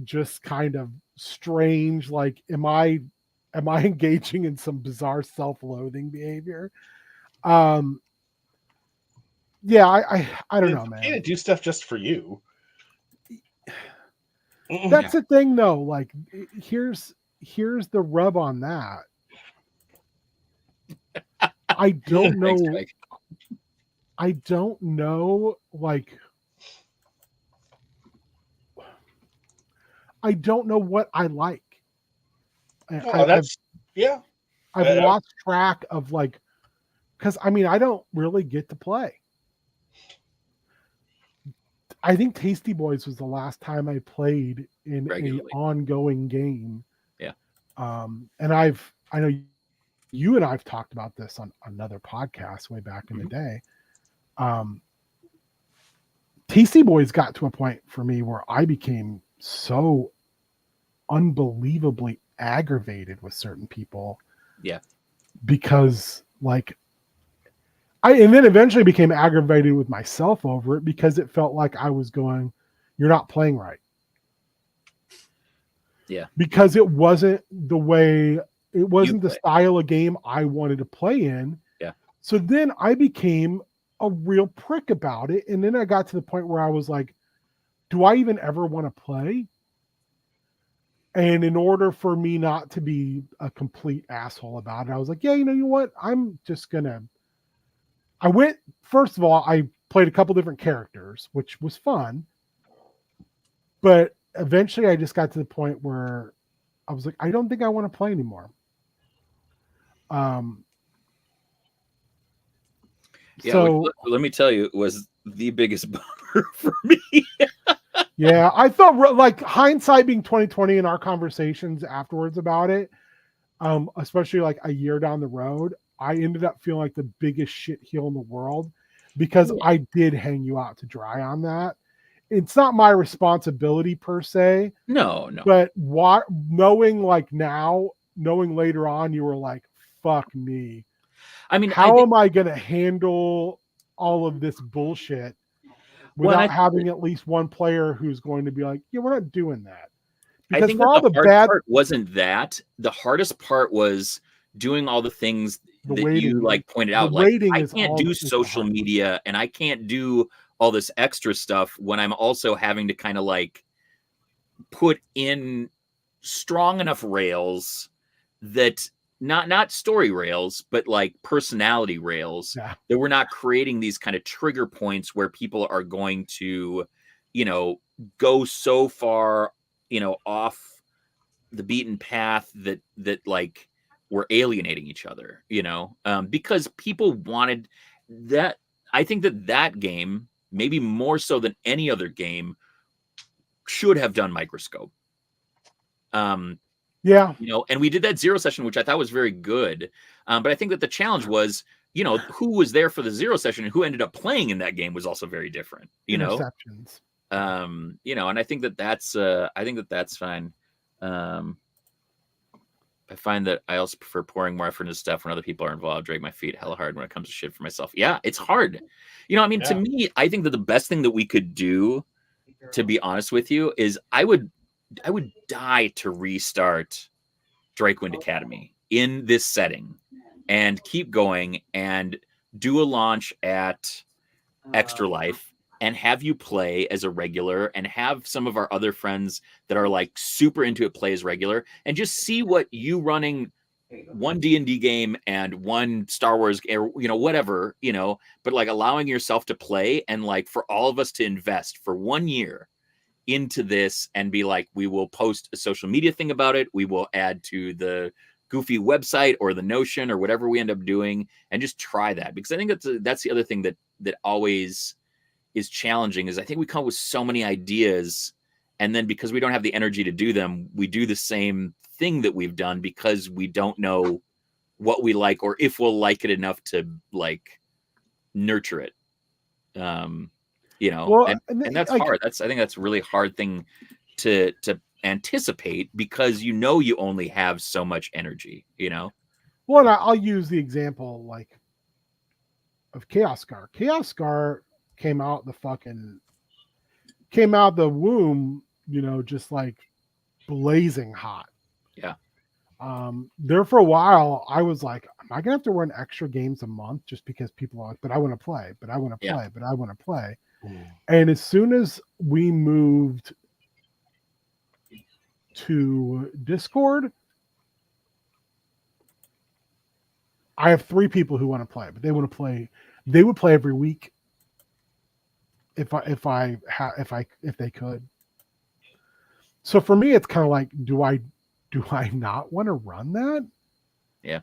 just kind of strange, like, am I engaging in some bizarre self-loathing behavior? Yeah, I don't know, man. You can't do stuff just for you. That's the thing, though. Like, here's the rub on that. I don't know. Thanks, I don't know. Like, I don't know what I like. I've lost track of, like, because I mean, I don't really get to play. I think Tasty Boys was the last time I played in an ongoing game. Yeah. And I know you and I've talked about this on another podcast way back in the day. Tasty Boys got to a point for me where I became so unbelievably aggravated with certain people. Yeah. Because, like, and then eventually became aggravated with myself over it, because it felt like I was going, you're not playing right. Yeah. Because it wasn't the style of game I wanted to play in. Yeah. So then I became a real prick about it. And then I got to the point where I was like, do I even ever want to play? And in order for me not to be a complete asshole about it, I was like, yeah, you know what? I'm just going to. First of all, I played a couple different characters, which was fun. But eventually I just got to the point where I was like, I don't think I want to play anymore. So let me tell you, it was the biggest bummer for me. Yeah, I felt like, hindsight being 2020 in our conversations afterwards about it, especially like a year down the road, I ended up feeling like the biggest shit heel in the world, because I did hang you out to dry on that. It's not my responsibility per se. No. But knowing later on, you were like, fuck me. I mean, how am I going to handle all of this bullshit without having at least one player who's going to be like, yeah, we're not doing that. Because I think the hard part wasn't that. The hardest part was doing all the things you like pointed out. Like, I can't do social media and I can't do all this extra stuff when I'm also having to kind of like put in strong enough rails that not story rails, but like personality rails, that we're not creating these kind of trigger points where people are going to, go so far, off the beaten path that like we're alienating each other, because people wanted that. I think that game, maybe more so than any other game, should have done Microscope. Yeah. And we did that Zero session, which I thought was very good. But I think that the challenge was, who was there for the Zero session and who ended up playing in that game was also very different, Interceptions. And I think that's fine. I find that I also prefer pouring more effort into stuff when other people are involved. Drag my feet hella hard when it comes to shit for myself. Yeah, it's hard. To me, I think that the best thing that we could do, to be honest with you, is I would die to restart Drakewind Academy in this setting and keep going and do a launch at Extra Life and have you play as a regular and have some of our other friends that are like super into it play as regular and just see what you running one D&D game and one Star Wars, or, whatever, but like allowing yourself to play and like for all of us to invest for 1 year into this and be like, we will post a social media thing about it. We will add to the goofy website or the Notion or whatever we end up doing, and just try that, because I think that's the other thing that always is challenging, is I think we come up with so many ideas, and then because we don't have the energy to do them, we do the same thing that we've done because we don't know what we like or if we'll like it enough to like nurture it. Well, and that's hard. I think that's a really hard thing to anticipate, because you only have so much energy, Well, and I'll use the example like of Chaos Scar. Chaos Scar came out the womb, just like blazing hot. Yeah. There for a while, I was like, am I gonna have to run extra games a month just because people are like, but I want to play, but I want to play, but I want to play. And as soon as we moved to Discord, I have 3 people who want to play, but they want to play. They would play every week if they could. So for me, it's kind of like, do I not want to run that? Yeah.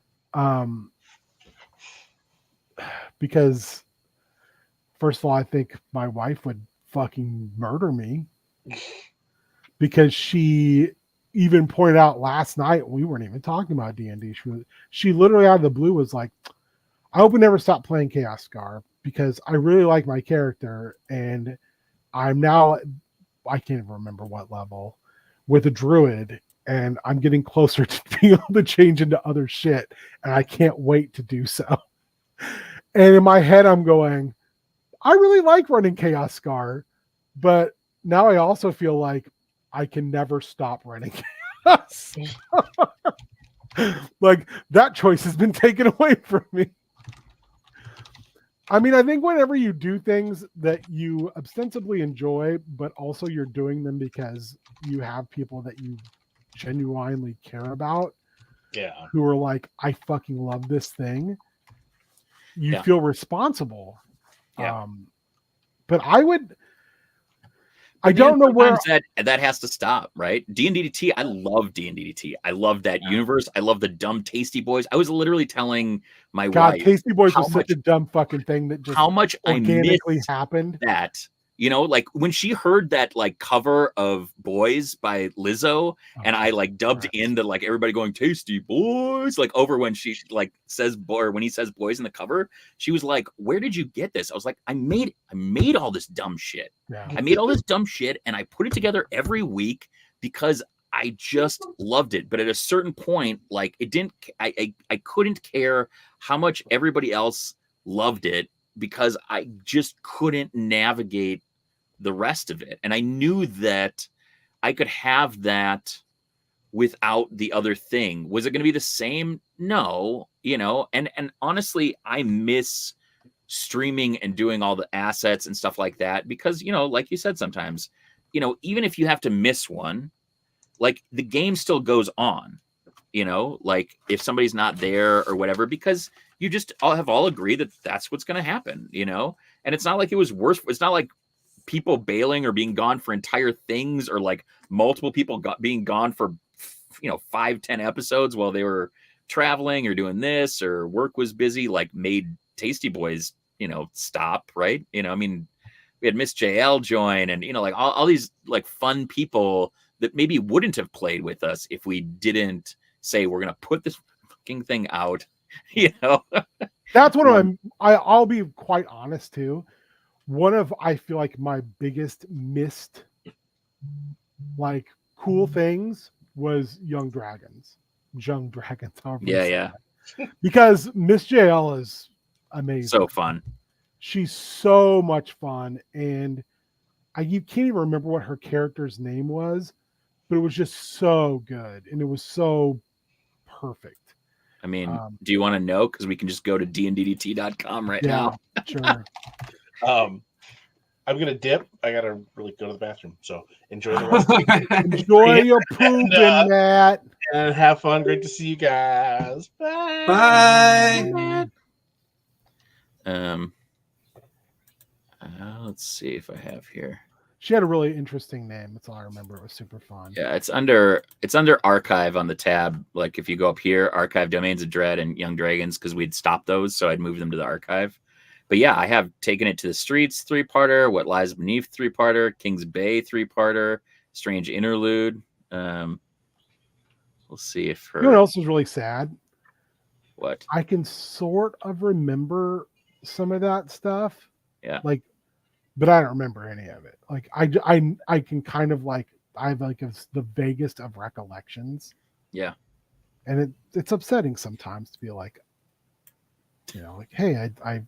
Because first of all, I think my wife would fucking murder me, because she even pointed out last night, we weren't even talking about D&D. She literally out of the blue was like, I hope we never stop playing Chaos Scar, because I really like my character, and I'm now, I can't even remember what level, with a druid, and I'm getting closer to being able to change into other shit, and I can't wait to do so. And in my head, I'm going, I really like running Chaos Scar, but now I also feel like I can never stop running Chaos. Like, that choice has been taken away from me. I mean, I think whenever you do things that you ostensibly enjoy, but also you're doing them because you have people that you genuinely care about, who are like, I fucking love this thing, you feel responsible. But I don't know where that has to stop, right? D&DDT, I love D&DDT. I love that universe. I love the dumb Tasty Boys. I was literally telling my wife, Tasty Boys was such a dumb fucking thing that just how much organically happened. That, like when she heard that like cover of Boys by Lizzo, and I like dubbed into like everybody going Tasty Boys, like over when she like says or when he says boys in the cover, she was like, where did you get this? I was like, I made all this dumb shit. I made all this dumb shit, and I put it together every week because I just loved it. But at a certain point, like I couldn't care how much everybody else loved it, because I just couldn't navigate the rest of it. And I knew that I could have that without the other thing. Was it going to be the same? No, and honestly, I miss streaming and doing all the assets and stuff like that, because, like you said, sometimes, even if you have to miss one, like the game still goes on, like if somebody's not there or whatever, because you just all agreed that that's what's going to happen, and it's not like it was worse. It's not like people bailing or being gone for entire things, or like multiple people being gone for 5-10 episodes while they were traveling or doing this, or work was busy, like made Tasty Boys stop, right? I mean, we had Miss JL join, and like all these like fun people that maybe wouldn't have played with us if we didn't say we're gonna put this fucking thing out. That's what I'll be quite honest too. One of, I feel like, my biggest missed like cool things was Young Dragons. Because Miss JL is amazing. So fun. She's so much fun, and you can't even remember what her character's name was, but it was just so good, and it was so perfect. I mean, do you want to know? Because we can just go to dnddt.com right now. Sure. I'm gonna dip. I gotta really go to the bathroom. So enjoy the rest. Enjoy your pooping, Matt, and have fun. Great to see you guys. Bye. Bye. Let's see if I have here. She had a really interesting name. That's all I remember. It was super fun. Yeah, it's under archive on the tab. Like if you go up here, archive Domains of Dread and Young Dragons, because we'd stopped those, so I'd moved them to the archive. But yeah, I have Taken It to the Streets 3-parter, What Lies Beneath 3-parter, Kings Bay 3-parter, Strange Interlude. We'll see if her. You know what else was really sad? What? I can sort of remember some of that stuff. Yeah. Like, but I don't remember any of it. Like I can kind of like I have like the vaguest of recollections. Yeah. And it's upsetting sometimes to be like, you know, like, hey, I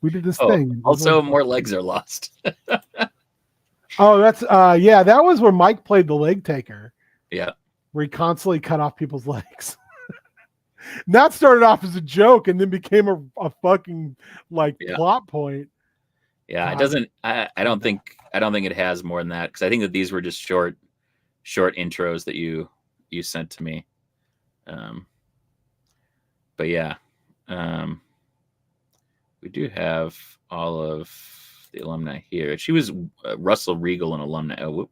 we did this thing. Also, more legs are lost. Oh, that's yeah, that was where Mike played the leg taker. Yeah. Where he constantly cut off people's legs. And that started off as a joke and then became a fucking like plot point. Yeah, it doesn't. I don't think it has more than that, because I think that these were just short intros that you sent to me. But yeah, we do have all of the alumni here. She was Russell Regal, an alumni. Oh,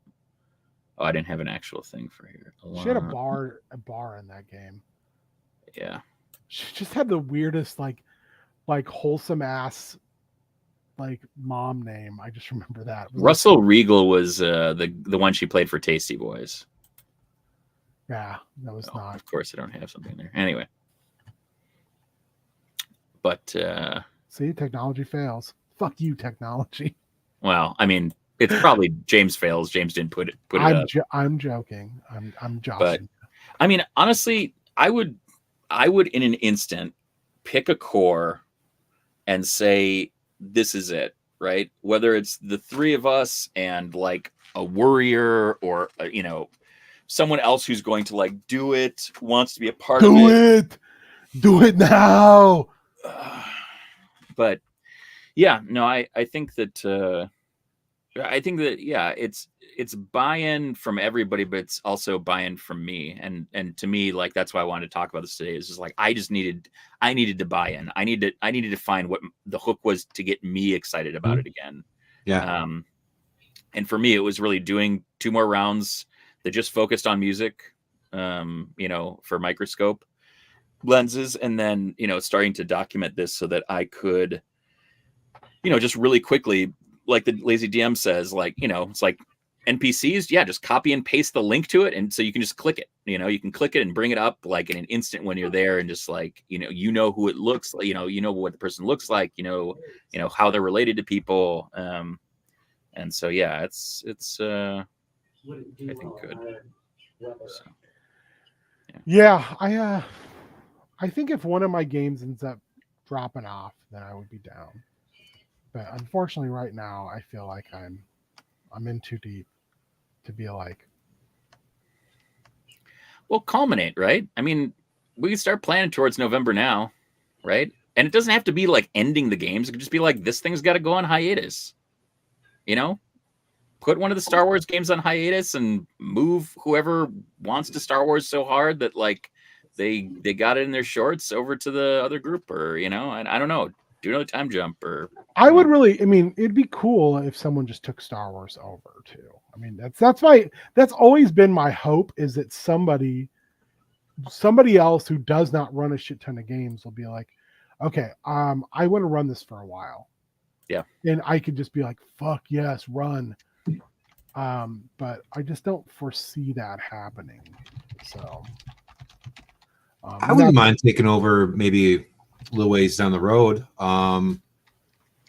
I didn't have an actual thing for here. She had a bar in that game. Yeah, she just had the weirdest like wholesome ass like mom name. I just remember that. Russell Regal was the one she played for Tasty Boys. Yeah, that was not. Of course, I don't have something there. Anyway, but see, technology fails. Fuck you, technology. Well, I mean, it's probably James fails. James didn't put it up. I'm joking. I'm joshing. But I mean, honestly, I would in an instant pick a core and say, this is it, right? Whether it's the three of us and like a worrier or someone else who's going to like do it, wants to be a part of it. Do it now. But yeah, no, I think that yeah, it's buy-in from everybody, but it's also buy-in from me. And to me, like, that's why I wanted to talk about this today. Is just like I needed to buy in. I needed to find what the hook was to get me excited about it again. Yeah. And for me, it was really doing 2 more rounds that just focused on music, for Microscope lenses, and then starting to document this so that I could, just really quickly, like the Lazy DM says, like, it's like NPCs, yeah, just copy and paste the link to it, and so you can just click it. You can click it and bring it up like in an instant when you're there, and just like who it looks like, what the person looks like, how they're related to people, and so yeah, it's I think good. So, yeah, I think if one of my games ends up dropping off, then I would be down. But unfortunately, right now, I feel like I'm in too deep to be like. Well, culminate, right? I mean, we can start planning towards November now, right? And it doesn't have to be like ending the games. It could just be like, this thing's got to go on hiatus. Put one of the Star Wars games on hiatus and move whoever wants to Star Wars so hard that like they got it in their shorts over to the other group, or I don't know. Do another time jump, or I would really. I mean, it'd be cool if someone just took Star Wars over too. I mean, that's always been my hope, is that somebody else who does not run a shit ton of games will be like, okay, I want to run this for a while. Yeah, and I could just be like, fuck yes, run. But I just don't foresee that happening. So I wouldn't mind taking over maybe a little ways down the road.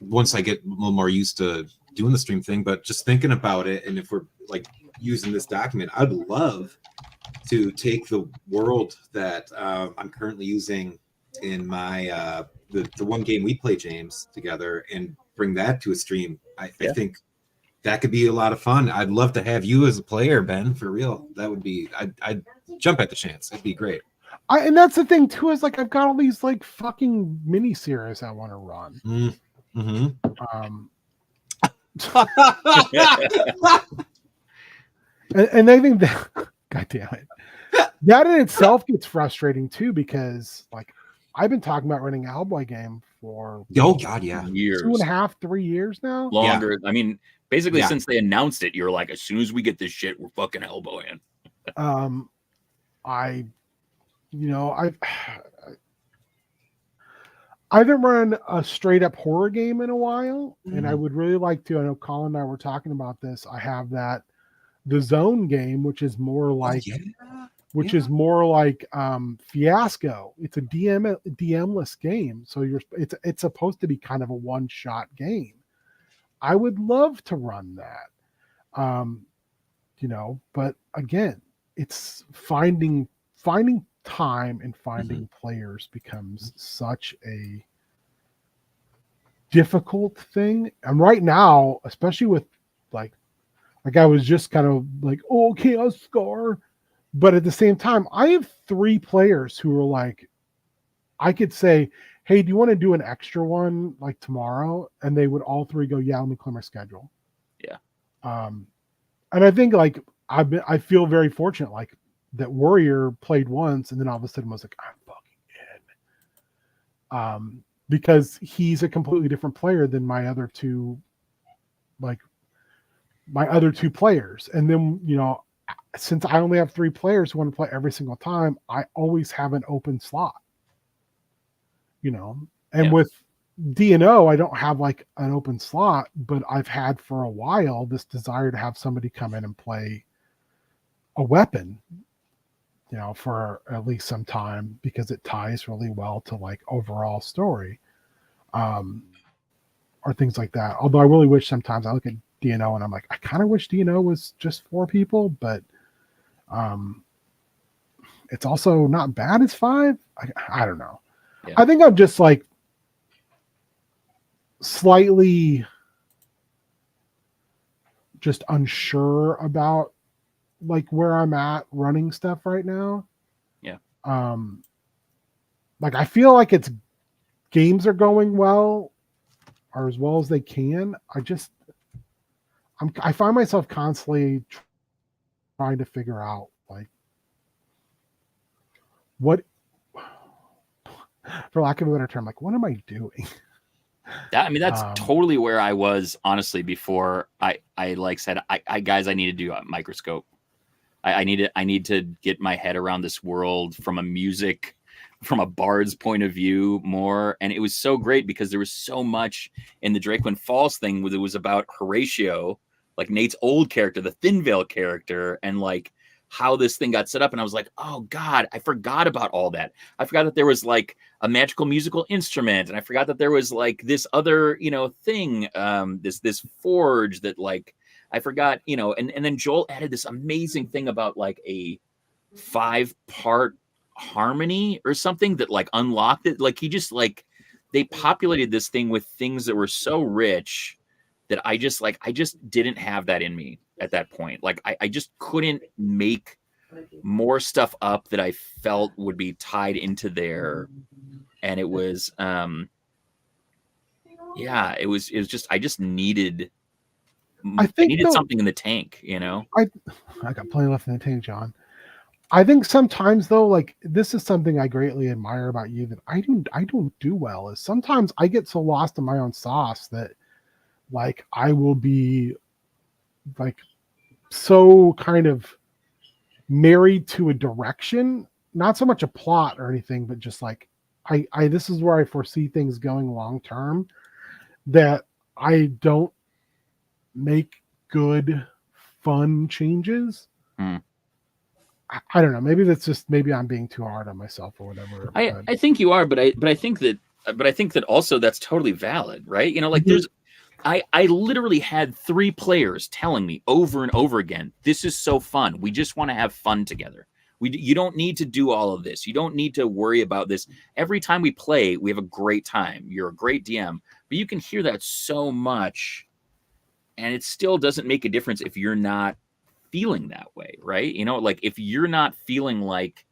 Once I get a little more used to doing the stream thing, but just thinking about it, and if we're like using this document, I'd love to take the world that I'm currently using in my the one game we play, James, together, and bring that to a stream. I think that could be a lot of fun. I'd love to have you as a player, Ben, for real. That would be, I'd jump at the chance. It'd be great. And that's the thing too, is like I've got all these like fucking mini series I want to run. Mm-hmm. And I think that, God damn it, that in itself gets frustrating too, because like I've been talking about running a Hellboy game for Oh God, yeah, years, 2.5, 3 years now. Longer. I mean, basically since they announced it, you're like, as soon as we get this shit, we're fucking Hellboying. I haven't run a straight up horror game in a while, and I would really like to. I know Colin and I were talking about this. I have the Zone game, which is more like is more like Fiasco. It's a DMless game, so it's supposed to be kind of a one-shot game. I would love to run that, but again, it's finding time and finding players becomes such a difficult thing. And right now, especially with like I was just kind of like, oh, Chaos Scar. But at the same time, I have 3 players who are like, I could say, hey, do you want to do an extra one like tomorrow? And they would all 3 go, yeah, let me clear my schedule. Yeah. And I think like I feel very fortunate, like that Warrior played once and then all of a sudden was like, I'm fucking in. Because he's a completely different player than my other two players. And then, since I only have 3 players who want to play every single time, I always have an open slot. And with D&O, I don't have like an open slot, but I've had for a while this desire to have somebody come in and play a weapon, for at least some time, because it ties really well to like overall story, or things like that. Although I really wish sometimes I look at D&O and I'm like, I kind of wish D&O was just 4 people, but it's also not bad as 5. I don't know. Yeah. I think I'm just like slightly just unsure about like where I'm at running stuff right now. Yeah. Like I feel like games are going well, or as well as they can. I find myself constantly trying to figure out like what, for lack of a better term, like what am I doing? That's totally where I was honestly before I like said, guys, I need to do a microscope. I need to get my head around this world from a bard's point of view more. And it was so great because there was so much in the Drakewind Falls thing where it was about Horatio, like Nate's old character, the Thin Veil character, and like how this thing got set up. And I was like, oh God, I forgot about all that. I forgot that there was like a magical musical instrument. And I forgot that there was like this other, thing, this forge that like, I forgot, and then Joel added this amazing thing about like a 5-part harmony or something that like unlocked it. Like he just like, they populated this thing with things that were so rich that I just didn't have that in me at that point. Like I just couldn't make more stuff up that I felt would be tied into there. And it was, it was just, I just needed, I needed something in the tank, I got plenty left in the tank, John. I think sometimes though, like this is something I greatly admire about you that I don't do well, is sometimes I get so lost in my own sauce that like I will be like so kind of married to a direction, not so much a plot or anything, but just like I this is where I foresee things going long term, that I don't make good fun changes. I don't know, maybe I'm being too hard on myself or whatever. I think you are, but I think that also that's totally valid, right? Like there's I literally had 3 players telling me over and over again, this is so fun, we just want to have fun together. You don't need to do all of this. You don't need to worry about this. Every time we play, we have a great time. You're a great DM. But you can hear that so much, and it still doesn't make a difference if you're not feeling that way, right? Like if you're not feeling like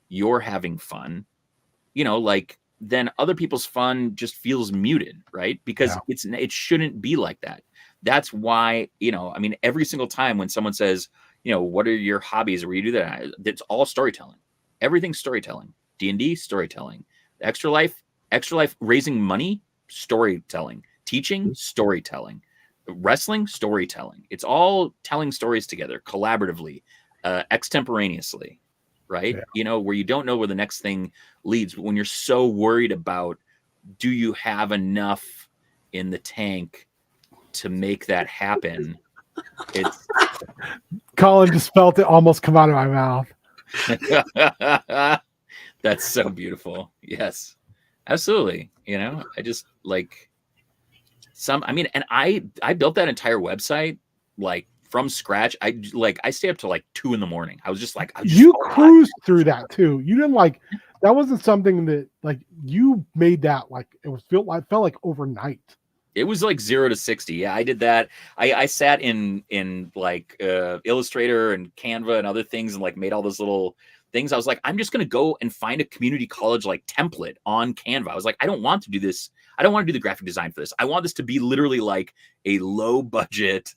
you're having fun, like then other people's fun just feels muted, right? Because it shouldn't be like that. That's why, every single time when someone says, what are your hobbies or where you do that? It's all storytelling. Everything's storytelling. D&D, storytelling. Extra Life, raising money, storytelling, teaching, storytelling, wrestling, storytelling. It's all telling stories together collaboratively, extemporaneously, right? Yeah. Where you don't know where the next thing leads, but when you're so worried about, do you have enough in the tank to make that happen? It's Colin just felt it almost come out of my mouth. That's so beautiful. Yes, absolutely. I just like and I built that entire website like from scratch. I stay up till like 2 a.m. I was just like, you cruised through that too. You didn't that wasn't something that you made that it felt like overnight. It was like 0 to 60. Yeah, I did that. I sat in like Illustrator and Canva and other things and like made all those little things. I was like, I'm just gonna go and find a community college like template on Canva. I was like, I don't want to do this. I don't want to do the graphic design for this. I want this to be literally like a low budget,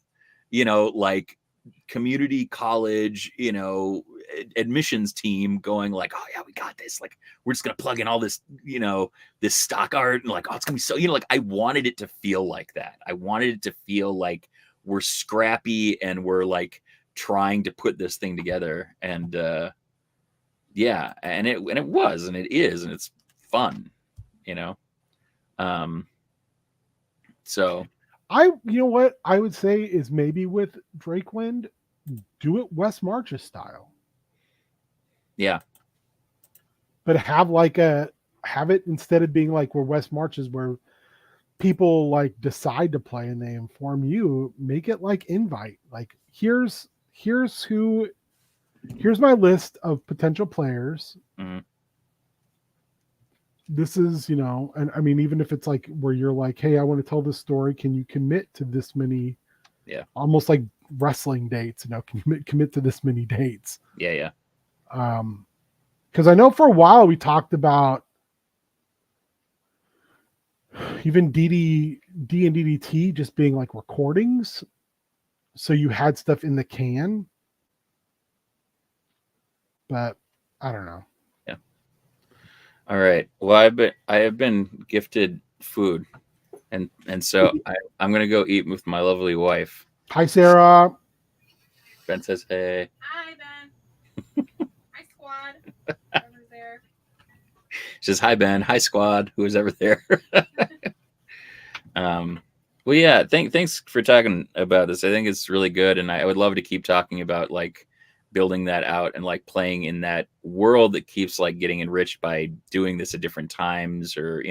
like community college, admissions team going like, oh yeah, we got this. Like, we're just gonna plug in all this, this stock art and like, oh, it's gonna be so, like I wanted it to feel like that. I wanted it to feel like we're scrappy and we're like trying to put this thing together. And yeah, and it was, and it is, and it's fun, so you know what I would say is maybe with Drakewind, do it Wes March's style. Yeah. But have it instead of being like where Wes March is, where people like decide to play and they inform you, make it like invite. Like here's my list of potential players. Mm-hmm. This is, and I mean, even if it's like where you're like, hey, I want to tell this story. Can you commit to this many? Yeah. Almost like wrestling dates, can you commit to this many dates? Yeah. Because I know for a while we talked about even D and DDT just being like recordings, so you had stuff in the can. But I don't know. Yeah. All right. Well, I have been gifted food, and so I'm gonna go eat with my lovely wife. Hi, Sarah. Ben says, "Hey." Hi, Ben. Hi, squad. Whoever's there. She says, "Hi, Ben. Hi, squad. Who's ever there?" Well, yeah. Thanks for talking about this. I think it's really good, and I would love to keep talking about like building that out and like playing in that world that keeps like getting enriched by doing this at different times, or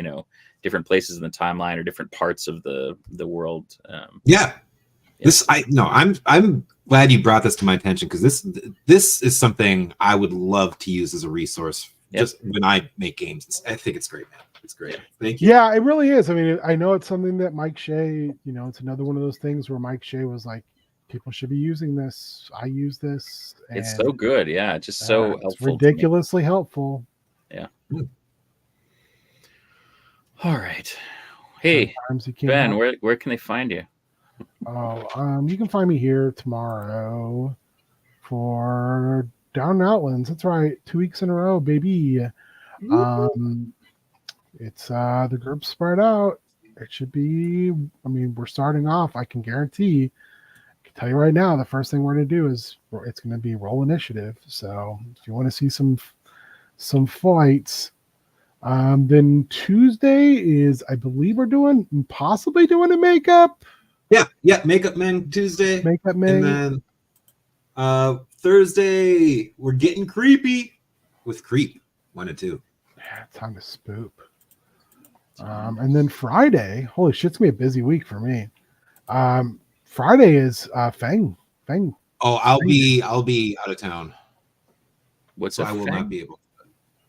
different places in the timeline or different parts of the world. I'm glad you brought this to my attention, because this is something I would love to use as a resource just when I make games. I think it's great, man. It's great. Thank you. Yeah, it really is. I mean, I know it's something that Mike Shea, it's another one of those things where Mike Shea was like, people should be using this. I use this. It's so good. Yeah. Just so helpful. Ridiculously helpful. Yeah. All right. Hey, Ben, where can they find you? You can find me here tomorrow for Down and Outlands. That's right. 2 weeks in a row, baby. It's the group's spread out. It should be, we're starting off. I can guarantee, I can tell you right now, the first thing we're going to do is it's going to be roll initiative. So if you want to see some fights, then Tuesday is, I believe possibly doing a makeup. Yeah, Makeup Man Tuesday. Makeup Man. And then Thursday, we're getting creepy with Creep 1 and 2. Yeah, time to spoop. And then Friday, holy shit, it's gonna be a busy week for me. Friday is Fang. Oh, I'll be out of town. So I will not be able.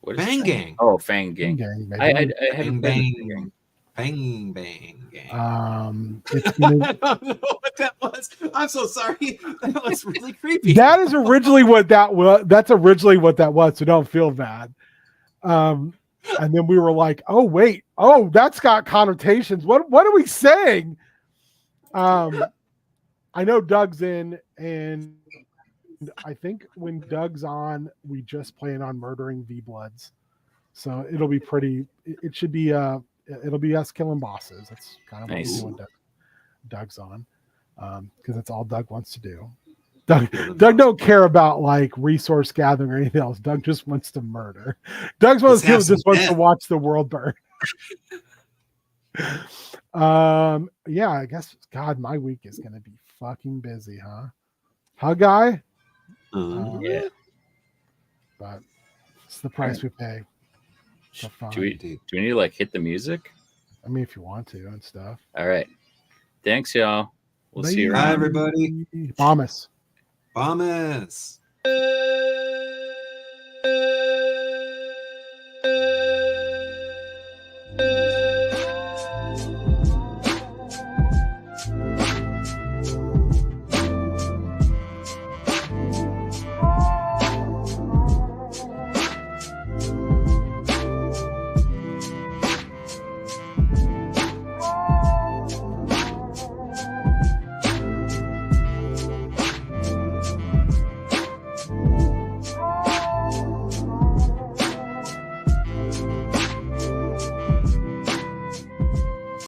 What Fang Gang. Oh, Fang Gang. I haven't Bang Bang Gang. It's gonna... I don't know what that was. I'm so sorry. That was really creepy. That is originally what that was. That's originally what that was. So don't feel bad. And then we were like, oh wait, that's got connotations. What are we saying? I know Doug's in, and I think when Doug's on, we just plan on murdering V-Bloods. So it'll be pretty. It should be. It'll be us killing bosses. That's kind of what Nice. we're doing. Doug's on, because that's all Doug wants to do. Doug don't care about like resource gathering or anything else. Doug just wants to murder. Doug's one of those people who just wants to watch the world burn. Yeah, I guess God, my week is gonna be fucking busy, huh? Huh, guy? Yeah. But it's the price we pay. Do we need to like hit the music? I mean, if you want to and stuff. All right. Thanks, y'all. We'll see you Bye, around. everybody. Bombus. Bombus.